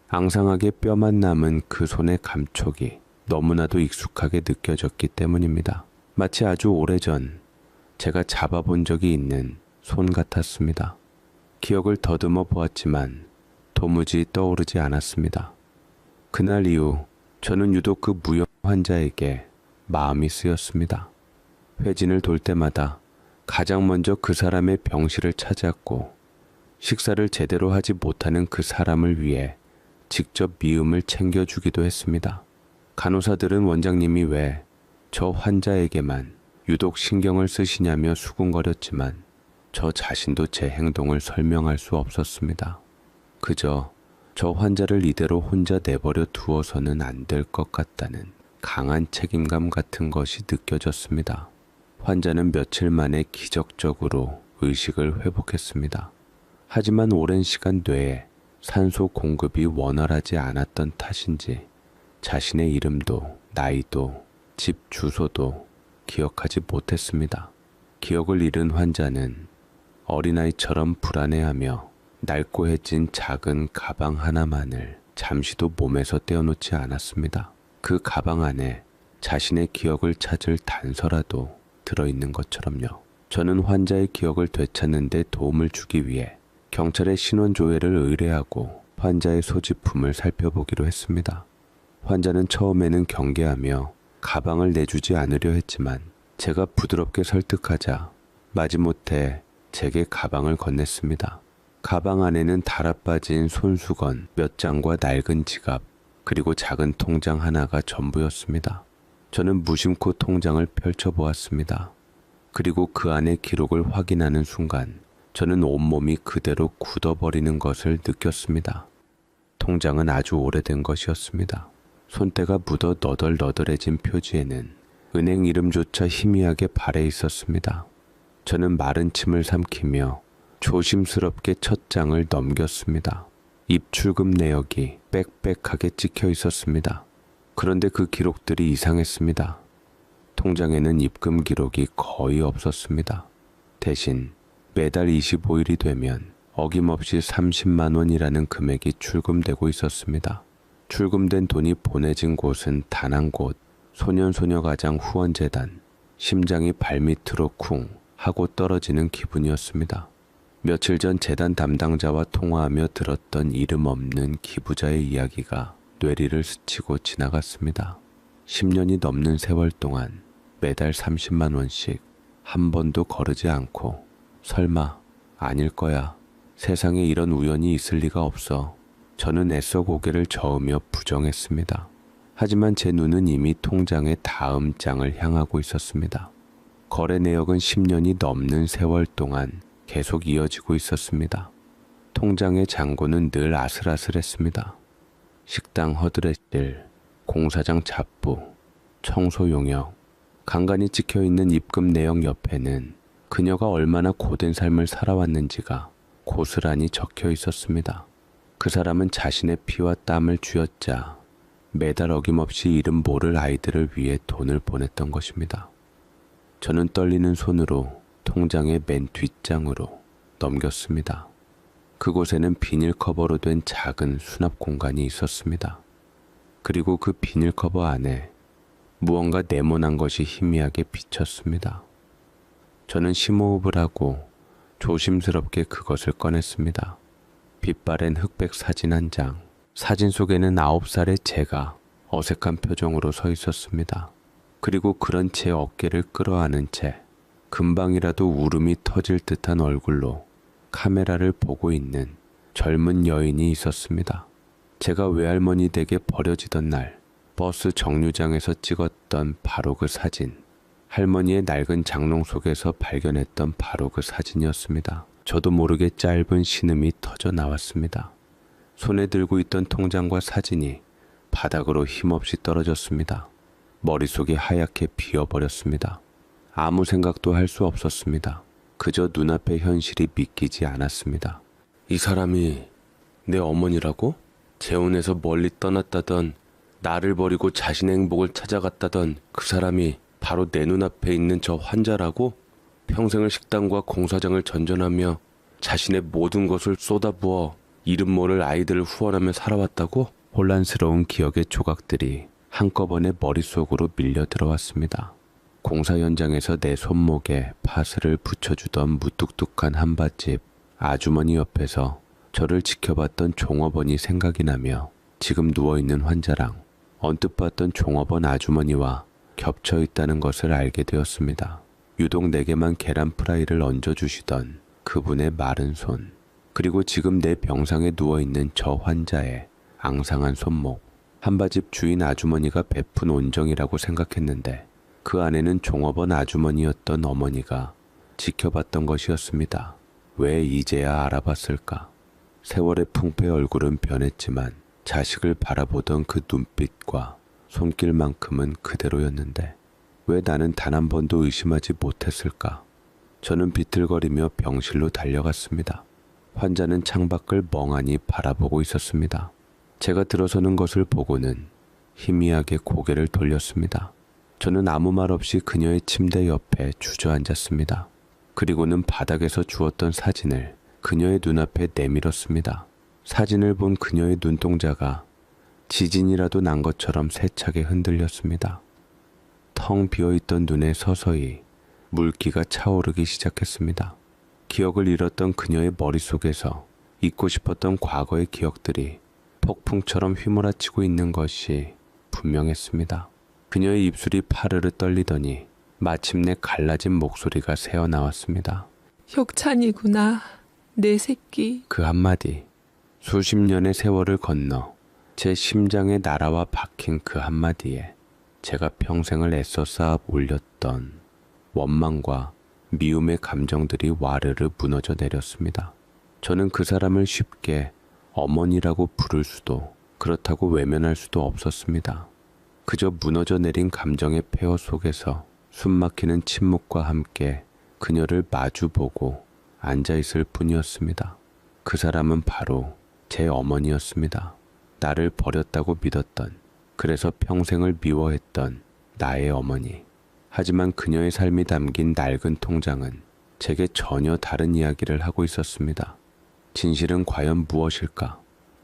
앙상하게 뼈만 남은 그 손의 감촉이 너무나도 익숙하게 느껴졌기 때문입니다. 마치 아주 오래전 제가 잡아본 적이 있는 손 같았습니다. 기억을 더듬어 보았지만 도무지 떠오르지 않았습니다. 그날 이후 저는 유독 그 무용 환자에게 마음이 쓰였습니다. 회진을 돌 때마다 가장 먼저 그 사람의 병실을 찾았고 식사를 제대로 하지 못하는 그 사람을 위해 직접 미음을 챙겨주기도 했습니다. 간호사들은 원장님이 왜 저 환자에게만 유독 신경을 쓰시냐며 수군거렸지만 저 자신도 제 행동을 설명할 수 없었습니다. 그저 저 환자를 이대로 혼자 내버려 두어서는 안 될 것 같다는 강한 책임감 같은 것이 느껴졌습니다. 환자는 며칠 만에 기적적으로 의식을 회복했습니다. 하지만 오랜 시간 뇌에 산소 공급이 원활하지 않았던 탓인지 자신의 이름도 나이도 집 주소도 기억하지 못했습니다. 기억을 잃은 환자는 어린아이처럼 불안해하며 낡고해진 작은 가방 하나만을 잠시도 몸에서 떼어놓지 않았습니다. 그 가방 안에 자신의 기억을 찾을 단서라도 들어있는 것처럼요. 저는 환자의 기억을 되찾는 데 도움을 주기 위해 경찰에 신원 조회를 의뢰하고 환자의 소지품을 살펴보기로 했습니다. 환자는 처음에는 경계하며 가방을 내주지 않으려 했지만 제가 부드럽게 설득하자 마지못해 제게 가방을 건넸습니다. 가방 안에는 달아빠진 손수건 몇 장과 낡은 지갑 그리고 작은 통장 하나가 전부였습니다. 저는 무심코 통장을 펼쳐보았습니다. 그리고 그 안의 기록을 확인하는 순간 저는 온몸이 그대로 굳어버리는 것을 느꼈습니다. 통장은 아주 오래된 것이었습니다. 손때가 묻어 너덜너덜해진 표지에는 은행 이름조차 희미하게 발해 있었습니다. 저는 마른 침을 삼키며 조심스럽게 첫 장을 넘겼습니다. 입출금 내역이 빽빽하게 찍혀 있었습니다. 그런데 그 기록들이 이상했습니다. 통장에는 입금 기록이 거의 없었습니다. 대신 매달 25일이 되면 어김없이 30만 원이라는 금액이 출금되고 있었습니다. 출금된 돈이 보내진 곳은 단 한 곳, 소년소녀가장 후원재단. 심장이 발밑으로 쿵 하고 떨어지는 기분이었습니다. 며칠 전 재단 담당자와 통화하며 들었던 이름 없는 기부자의 이야기가 뇌리를 스치고 지나갔습니다. 10년이 넘는 세월 동안 매달 30만 원씩 한 번도 거르지 않고 설마 아닐 거야. 세상에 이런 우연이 있을 리가 없어. 저는 애써 고개를 저으며 부정했습니다. 하지만 제 눈은 이미 통장의 다음 장을 향하고 있었습니다. 거래 내역은 10년이 넘는 세월 동안 계속 이어지고 있었습니다. 통장의 잔고는 늘 아슬아슬했습니다. 식당 허드렛일, 공사장 잡부, 청소 용역, 간간히 찍혀있는 입금 내역 옆에는 그녀가 얼마나 고된 삶을 살아왔는지가 고스란히 적혀 있었습니다. 그 사람은 자신의 피와 땀을 쥐어짜 매달 어김없이 이름 모를 아이들을 위해 돈을 보냈던 것입니다. 저는 떨리는 손으로 통장의 맨 뒷장으로 넘겼습니다. 그곳에는 비닐 커버로 된 작은 수납 공간이 있었습니다. 그리고 그 비닐 커버 안에 무언가 네모난 것이 희미하게 비쳤습니다. 저는 심호흡을 하고 조심스럽게 그것을 꺼냈습니다. 빛바랜 흑백 사진 한 장. 사진 속에는 9살의 제가 어색한 표정으로 서 있었습니다. 그리고 그런 제 어깨를 끌어안은 채 금방이라도 울음이 터질 듯한 얼굴로 카메라를 보고 있는 젊은 여인이 있었습니다. 제가 외할머니 댁에 버려지던 날 버스 정류장에서 찍었던 바로 그 사진. 할머니의 낡은 장롱 속에서 발견했던 바로 그 사진이었습니다. 저도 모르게 짧은 신음이 터져 나왔습니다. 손에 들고 있던 통장과 사진이 바닥으로 힘없이 떨어졌습니다. 머릿속이 하얗게 비어버렸습니다. 아무 생각도 할 수 없었습니다. 그저 눈앞의 현실이 믿기지 않았습니다. 이 사람이 내 어머니라고? 재혼해서 멀리 떠났다던, 나를 버리고 자신의 행복을 찾아갔다던 그 사람이 바로 내 눈앞에 있는 저 환자라고? 평생을 식당과 공사장을 전전하며 자신의 모든 것을 쏟아부어 이름 모를 아이들을 후원하며 살아왔다고? 혼란스러운 기억의 조각들이 한꺼번에 머릿속으로 밀려 들어왔습니다. 공사 현장에서 내 손목에 파스를 붙여주던 무뚝뚝한 한밭집 아주머니 옆에서 저를 지켜봤던 종업원이 생각이 나며 지금 누워있는 환자랑 언뜻 봤던 종업원 아주머니와 겹쳐 있다는 것을 알게 되었습니다. 유독 내게만 계란 프라이를 얹어주시던 그분의 마른 손, 그리고 지금 내 병상에 누워있는 저 환자의 앙상한 손목. 한바집 주인 아주머니가 베푼 온정이라고 생각했는데 그 안에는 종업원 아주머니였던 어머니가 지켜봤던 것이었습니다. 왜 이제야 알아봤을까? 세월의 풍패 얼굴은 변했지만 자식을 바라보던 그 눈빛과 손길만큼은 그대로였는데 왜 나는 단 한 번도 의심하지 못했을까? 저는 비틀거리며 병실로 달려갔습니다. 환자는 창밖을 멍하니 바라보고 있었습니다. 제가 들어서는 것을 보고는 희미하게 고개를 돌렸습니다. 저는 아무 말 없이 그녀의 침대 옆에 주저앉았습니다. 그리고는 바닥에서 주웠던 사진을 그녀의 눈앞에 내밀었습니다. 사진을 본 그녀의 눈동자가 지진이라도 난 것처럼 세차게 흔들렸습니다. 텅 비어있던 눈에 서서히 물기가 차오르기 시작했습니다. 기억을 잃었던 그녀의 머릿속에서 잊고 싶었던 과거의 기억들이 폭풍처럼 휘몰아치고 있는 것이 분명했습니다. 그녀의 입술이 파르르 떨리더니 마침내 갈라진 목소리가 새어나왔습니다. 혁찬이구나, 내 새끼. 그 한마디, 수십 년의 세월을 건너 제 심장에 날아와 박힌 그 한마디에 제가 평생을 애써 쌓아 올렸던 원망과 미움의 감정들이 와르르 무너져 내렸습니다. 저는 그 사람을 쉽게 어머니라고 부를 수도, 그렇다고 외면할 수도 없었습니다. 그저 무너져 내린 감정의 폐허 속에서 숨막히는 침묵과 함께 그녀를 마주보고 앉아있을 뿐이었습니다. 그 사람은 바로 제 어머니였습니다. 나를 버렸다고 믿었던, 그래서 평생을 미워했던 나의 어머니. 하지만 그녀의 삶이 담긴 낡은 통장은 제게 전혀 다른 이야기를 하고 있었습니다. 진실은 과연 무엇일까?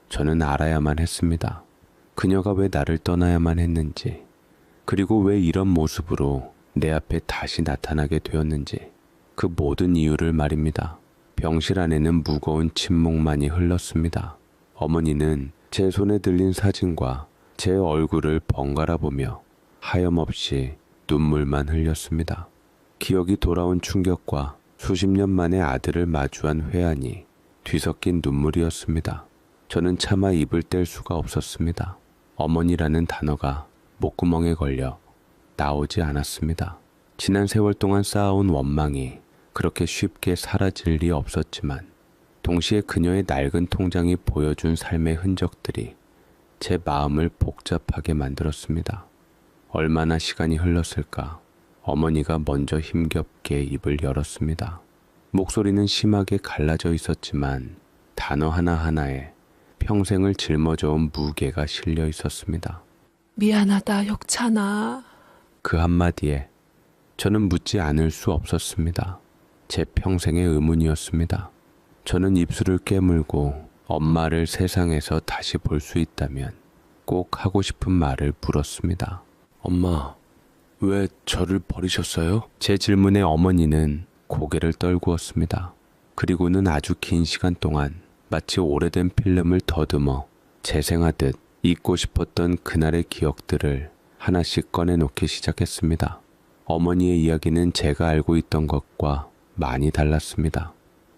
저는 알아야만 했습니다. 그녀가 왜 나를 떠나야만 했는지, 그리고 왜 이런 모습으로 내 앞에 다시 나타나게 되었는지, 그 모든 이유를 말입니다. 병실 안에는 무거운 침묵만이 흘렀습니다. 어머니는 제 손에 들린 사진과 제 얼굴을 번갈아 보며 하염없이 눈물만 흘렸습니다. 기억이 돌아온 충격과 수십 년 만에 아들을 마주한 회한이 뒤섞인 눈물이었습니다. 저는 차마 입을 뗄 수가 없었습니다. 어머니라는 단어가 목구멍에 걸려 나오지 않았습니다. 지난 세월 동안 쌓아온 원망이 그렇게 쉽게 사라질 리 없었지만 동시에 그녀의 낡은 통장이 보여준 삶의 흔적들이 제 마음을 복잡하게 만들었습니다. 얼마나 시간이 흘렀을까? 어머니가 먼저 힘겹게 입을 열었습니다. 목소리는 심하게 갈라져 있었지만 단어 하나하나에 평생을 짊어져온 무게가 실려 있었습니다. 미안하다, 혁찬아. 그 한마디에 저는 묻지 않을 수 없었습니다. 제 평생의 의문이었습니다. 저는 입술을 깨물고 엄마를 세상에서 다시 볼 수 있다면 꼭 하고 싶은 말을 물었습니다. 엄마, 왜 저를 버리셨어요? 제 질문에 어머니는 고개를 떨구었습니다. 그리고는 아주 긴 시간 동안 마치 오래된 필름을 더듬어 재생하듯 잊고 싶었던 그날의 기억들을 하나씩 꺼내놓기 시작했습니다. 어머니의 이야기는 제가 알고 있던 것과 많이 달랐습니다.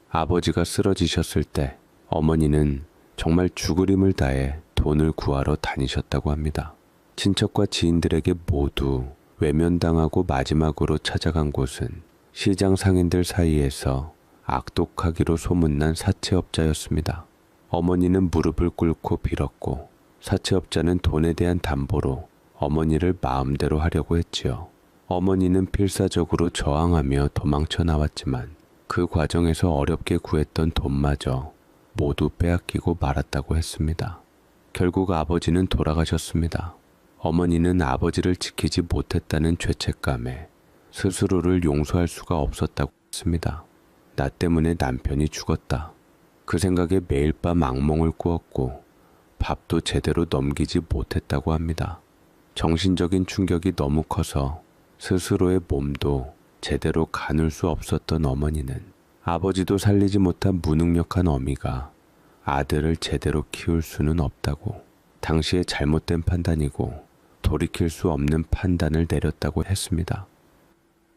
아버지가 쓰러지셨을 때 어머니는 정말 죽을 힘을 다해 돈을 구하러 다니셨다고 합니다. 친척과 지인들에게 모두 외면당하고 마지막으로 찾아간 곳은 시장 상인들 사이에서 악독하기로 소문난 사채업자였습니다. 어머니는 무릎을 꿇고 빌었고 사채업자는 돈에 대한 담보로 어머니를 마음대로 하려고 했지요. 어머니는 필사적으로 저항하며 도망쳐 나왔지만 그 과정에서 어렵게 구했던 돈마저 모두 빼앗기고 말았다고 했습니다. 결국 아버지는 돌아가셨습니다. 어머니는 아버지를 지키지 못했다는 죄책감에 스스로를 용서할 수가 없었다고 했습니다. 나 때문에 남편이 죽었다. 그 생각에 매일 밤 악몽을 꾸었고 밥도 제대로 넘기지 못했다고 합니다. 정신적인 충격이 너무 커서 스스로의 몸도 제대로 가눌 수 없었던 어머니는 아버지도 살리지 못한 무능력한 어미가 아들을 제대로 키울 수는 없다고, 당시에 잘못된 판단이고 돌이킬 수 없는 판단을 내렸다고 했습니다.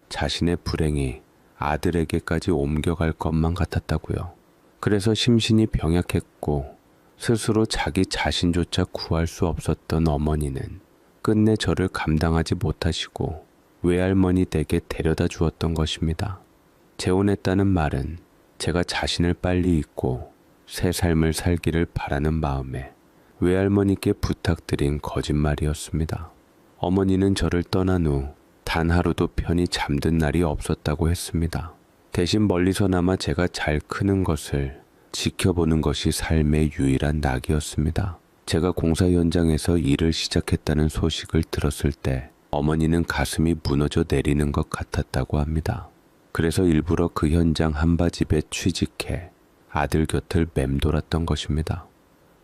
자신의 불행이 아들에게까지 옮겨갈 것만 같았다고요. 그래서 심신이 병약했고 스스로 자기 자신조차 구할 수 없었던 어머니는 끝내 저를 감당하지 못하시고 외할머니 댁에 데려다 주었던 것입니다. 재혼했다는 말은 제가 자신을 빨리 잊고 새 삶을 살기를 바라는 마음에 외할머니께 부탁드린 거짓말이었습니다. 어머니는 저를 떠난 후 단 하루도 편히 잠든 날이 없었다고 했습니다. 대신 멀리서나마 제가 잘 크는 것을 지켜보는 것이 삶의 유일한 낙이었습니다. 제가 공사 현장에서 일을 시작했다는 소식을 들었을 때 어머니는 가슴이 무너져 내리는 것 같았다고 합니다. 그래서 일부러 그 현장 한바집에 취직해 아들 곁을 맴돌았던 것입니다.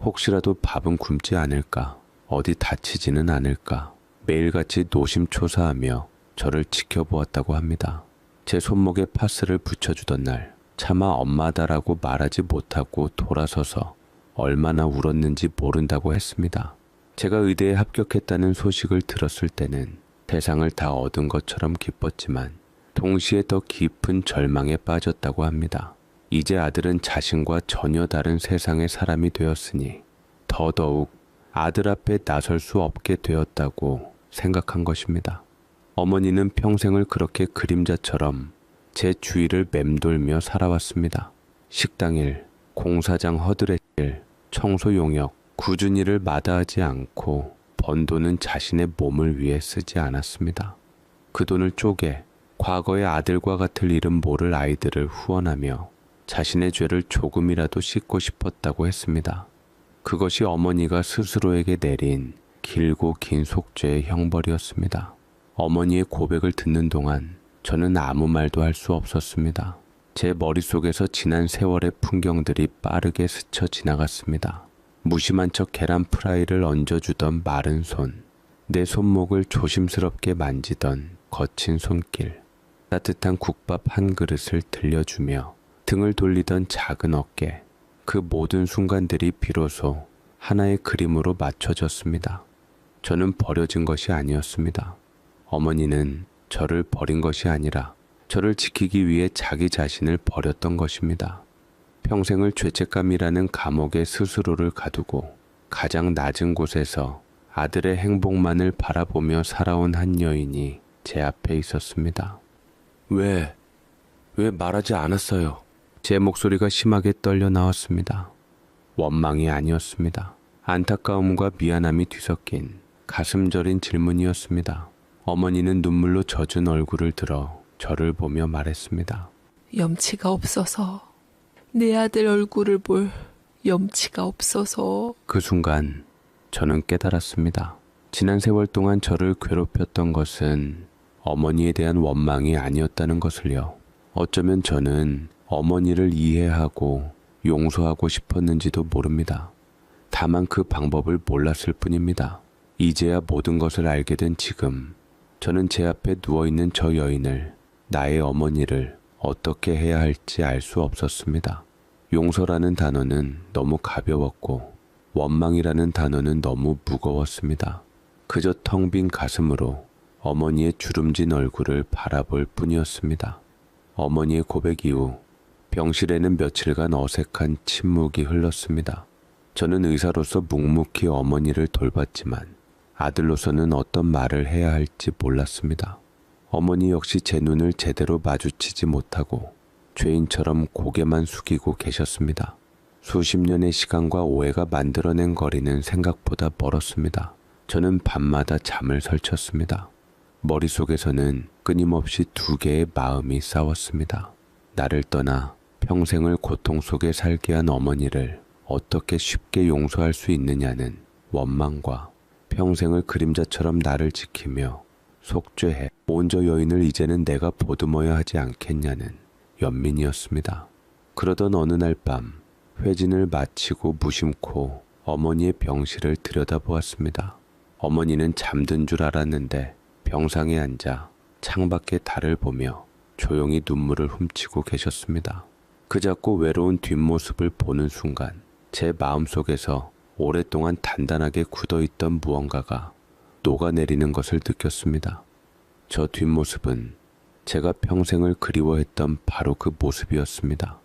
혹시라도 밥은 굶지 않을까, 어디 다치지는 않을까 매일같이 노심초사하며 저를 지켜보았다고 합니다. 제 손목에 파스를 붙여주던 날 차마 엄마다라고 말하지 못하고 돌아서서 얼마나 울었는지 모른다고 했습니다. 제가 의대에 합격했다는 소식을 들었을 때는 세상을 다 얻은 것처럼 기뻤지만 동시에 더 깊은 절망에 빠졌다고 합니다. 이제 아들은 자신과 전혀 다른 세상의 사람이 되었으니 더더욱 아들 앞에 나설 수 없게 되었다고 생각한 것입니다. 어머니는 평생을 그렇게 그림자처럼 제 주위를 맴돌며 살아왔습니다. 식당 일, 공사장 허드렛 일, 청소 용역, 굳은 일을 마다하지 않고 번 돈은 자신의 몸을 위해 쓰지 않았습니다. 그 돈을 쪼개 과거의 아들과 같을 이름 모를 아이들을 후원하며 자신의 죄를 조금이라도 씻고 싶었다고 했습니다. 그것이 어머니가 스스로에게 내린 길고 긴 속죄의 형벌이었습니다. 어머니의 고백을 듣는 동안 저는 아무 말도 할 수 없었습니다. 제 머릿속에서 지난 세월의 풍경들이 빠르게 스쳐 지나갔습니다. 무심한 척 계란 프라이를 얹어주던 마른 손, 내 손목을 조심스럽게 만지던 거친 손길, 따뜻한 국밥 한 그릇을 들려주며 등을 돌리던 작은 어깨, 그 모든 순간들이 비로소 하나의 그림으로 맞춰졌습니다. 저는 버려진 것이 아니었습니다. 어머니는 저를 버린 것이 아니라 저를 지키기 위해 자기 자신을 버렸던 것입니다. 평생을 죄책감이라는 감옥에 스스로를 가두고 가장 낮은 곳에서 아들의 행복만을 바라보며 살아온 한 여인이 제 앞에 있었습니다. 왜 말하지 않았어요? 제 목소리가 심하게 떨려 나왔습니다. 원망이 아니었습니다. 안타까움과 미안함이 뒤섞인 가슴 저린 질문이었습니다. 어머니는 눈물로 젖은 얼굴을 들어 저를 보며 말했습니다. 염치가 없어서, 내 아들 얼굴을 볼 염치가 없어서. 그 순간 저는 깨달았습니다. 지난 세월 동안 저를 괴롭혔던 것은 어머니에 대한 원망이 아니었다는 것을요. 어쩌면 저는 어머니를 이해하고 용서하고 싶었는지도 모릅니다. 다만 그 방법을 몰랐을 뿐입니다. 이제야 모든 것을 알게 된 지금, 저는 제 앞에 누워있는 저 여인을, 나의 어머니를 어떻게 해야 할지 알 수 없었습니다. 용서라는 단어는 너무 가벼웠고 원망이라는 단어는 너무 무거웠습니다. 그저 텅 빈 가슴으로 어머니의 주름진 얼굴을 바라볼 뿐이었습니다. 어머니의 고백 이후 병실에는 며칠간 어색한 침묵이 흘렀습니다. 저는 의사로서 묵묵히 어머니를 돌봤지만 아들로서는 어떤 말을 해야 할지 몰랐습니다. 어머니 역시 제 눈을 제대로 마주치지 못하고 죄인처럼 고개만 숙이고 계셨습니다. 수십 년의 시간과 오해가 만들어낸 거리는 생각보다 멀었습니다. 저는 밤마다 잠을 설쳤습니다. 머릿속에서는 끊임없이 두 개의 마음이 싸웠습니다. 나를 떠나 평생을 고통 속에 살게 한 어머니를 어떻게 쉽게 용서할 수 있느냐는 원망과 평생을 그림자처럼 나를 지키며 속죄해 온 저 여인을 이제는 내가 보듬어야 하지 않겠냐는 연민이었습니다. 그러던 어느 날 밤 회진을 마치고 무심코 어머니의 병실을 들여다보았습니다. 어머니는 잠든 줄 알았는데 병상에 앉아 창밖의 달을 보며 조용히 눈물을 훔치고 계셨습니다. 그 작고 외로운 뒷모습을 보는 순간 제 마음속에서 오랫동안 단단하게 굳어있던 무언가가 녹아내리는 것을 느꼈습니다. 저 뒷모습은 제가 평생을 그리워했던 바로 그 모습이었습니다.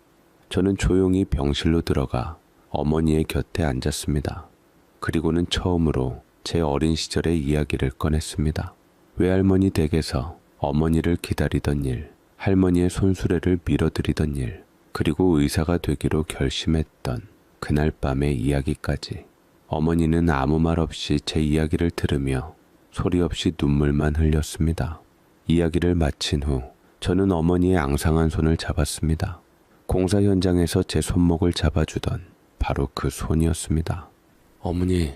저는 조용히 병실로 들어가 어머니의 곁에 앉았습니다. 그리고는 처음으로 제 어린 시절의 이야기를 꺼냈습니다. 외할머니 댁에서 어머니를 기다리던 일, 할머니의 손수레를 밀어드리던 일, 그리고 의사가 되기로 결심했던 그날 밤의 이야기까지. 어머니는 아무 말 없이 제 이야기를 들으며 소리 없이 눈물만 흘렸습니다. 이야기를 마친 후 저는 어머니의 앙상한 손을 잡았습니다. 공사 현장에서 제 손목을 잡아주던 바로 그 손이었습니다. 어머니,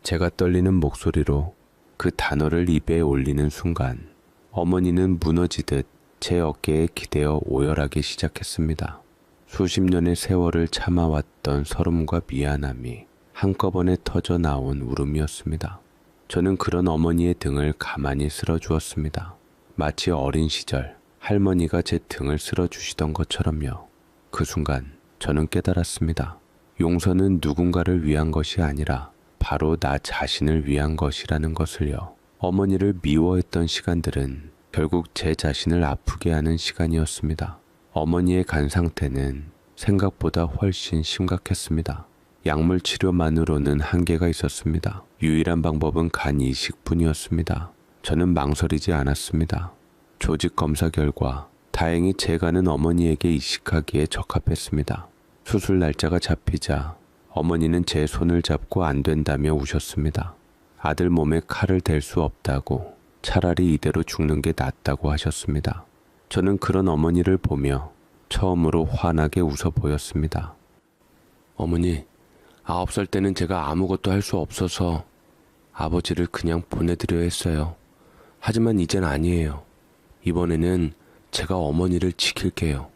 제가 떨리는 목소리로 그 단어를 입에 올리는 순간 어머니는 무너지듯 제 어깨에 기대어 오열하기 시작했습니다. 수십 년의 세월을 참아왔던 서름과 미안함이 한꺼번에 터져 나온 울음이었습니다. 저는 그런 어머니의 등을 가만히 쓸어주었습니다. 마치 어린 시절 할머니가 제 등을 쓸어주시던 것처럼요. 그 순간 저는 깨달았습니다. 용서는 누군가를 위한 것이 아니라 바로 나 자신을 위한 것이라는 것을요. 어머니를 미워했던 시간들은 결국 제 자신을 아프게 하는 시간이었습니다. 어머니의 간 상태는 생각보다 훨씬 심각했습니다. 약물 치료만으로는 한계가 있었습니다. 유일한 방법은 간 이식뿐이었습니다. 저는 망설이지 않았습니다. 조직 검사 결과 다행히 제 간은 어머니에게 이식하기에 적합했습니다. 수술 날짜가 잡히자 어머니는 제 손을 잡고 안 된다며 우셨습니다. 아들 몸에 칼을 댈 수 없다고, 차라리 이대로 죽는 게 낫다고 하셨습니다. 저는 그런 어머니를 보며 처음으로 환하게 웃어 보였습니다. 어머니, 9살 때는 제가 아무것도 할 수 없어서 아버지를 그냥 보내드려 했어요. 하지만 이젠 아니에요. 이번에는 제가 어머니를 지킬게요.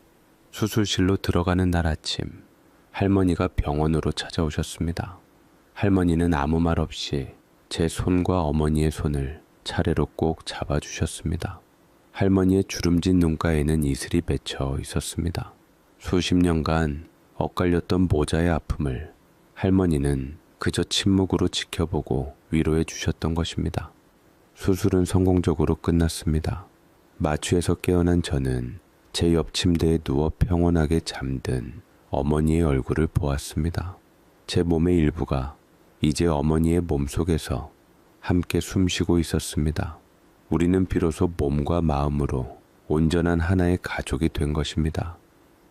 수술실로 들어가는 날 아침, 할머니가 병원으로 찾아오셨습니다. 할머니는 아무 말 없이 제 손과 어머니의 손을 차례로 꼭 잡아주셨습니다. 할머니의 주름진 눈가에는 이슬이 맺혀 있었습니다. 수십 년간 엇갈렸던 모자의 아픔을 할머니는 그저 침묵으로 지켜보고 위로해 주셨던 것입니다. 수술은 성공적으로 끝났습니다. 마취에서 깨어난 저는 제 옆 침대에 누워 평온하게 잠든 어머니의 얼굴을 보았습니다. 제 몸의 일부가 이제 어머니의 몸속에서 함께 숨쉬고 있었습니다. 우리는 비로소 몸과 마음으로 온전한 하나의 가족이 된 것입니다.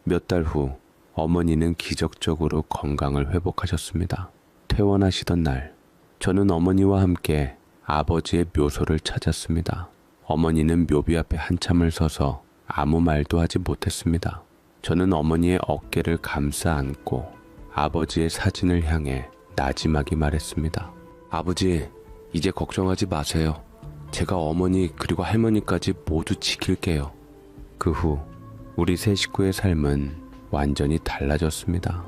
몇 달 후 어머니는 기적적으로 건강을 회복하셨습니다. 퇴원하시던 날, 저는 어머니와 함께 아버지의 묘소를 찾았습니다. 어머니는 묘비 앞에 한참을 서서 아무 말도 하지 못했습니다. 저는 어머니의 어깨를 감싸 안고 아버지의 사진을 향해 나지막이 말했습니다. 아버지, 이제 걱정하지 마세요. 제가 어머니 그리고 할머니까지 모두 지킬게요. 그 후 우리 세 식구의 삶은 완전히 달라졌습니다.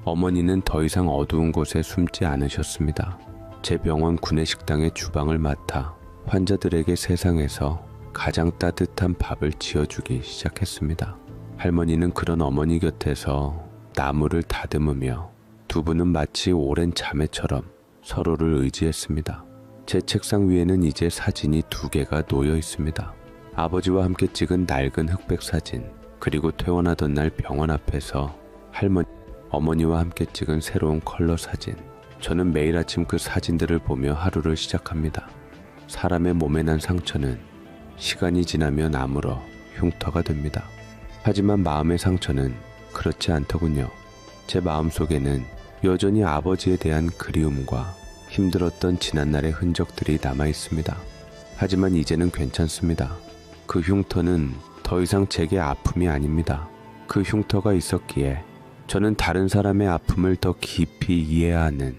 어머니는 더 이상 어두운 곳에 숨지 않으셨습니다. 제 병원 구내식당의 주방을 맡아 환자들에게 세상에서 가장 따뜻한 밥을 지어주기 시작했습니다. 할머니는 그런 어머니 곁에서 나무를 다듬으며 두 분은 마치 오랜 자매처럼 서로를 의지했습니다. 제 책상 위에는 이제 사진이 2개가 놓여 있습니다. 아버지와 함께 찍은 낡은 흑백 사진, 그리고 퇴원하던 날 병원 앞에서 어머니와 함께 찍은 새로운 컬러 사진. 저는 매일 아침 그 사진들을 보며 하루를 시작합니다. 사람의 몸에 난 상처는 시간이 지나면 아물어 흉터가 됩니다. 하지만 마음의 상처는 그렇지 않더군요. 제 마음속에는 여전히 아버지에 대한 그리움과 힘들었던 지난날의 흔적들이 남아 있습니다. 하지만 이제는 괜찮습니다. 그 흉터는 더 이상 제게 아픔이 아닙니다. 그 흉터가 있었기에 저는 다른 사람의 아픔을 더 깊이 이해하는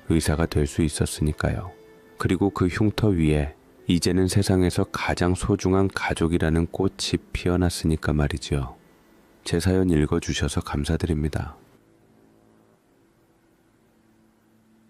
의사가 될 수 있었으니까요. 그리고 그 흉터 위에 이제는 세상에서 가장 소중한 가족이라는 꽃이 피어났으니까 말이지요. 제 사연 읽어주셔서 감사드립니다.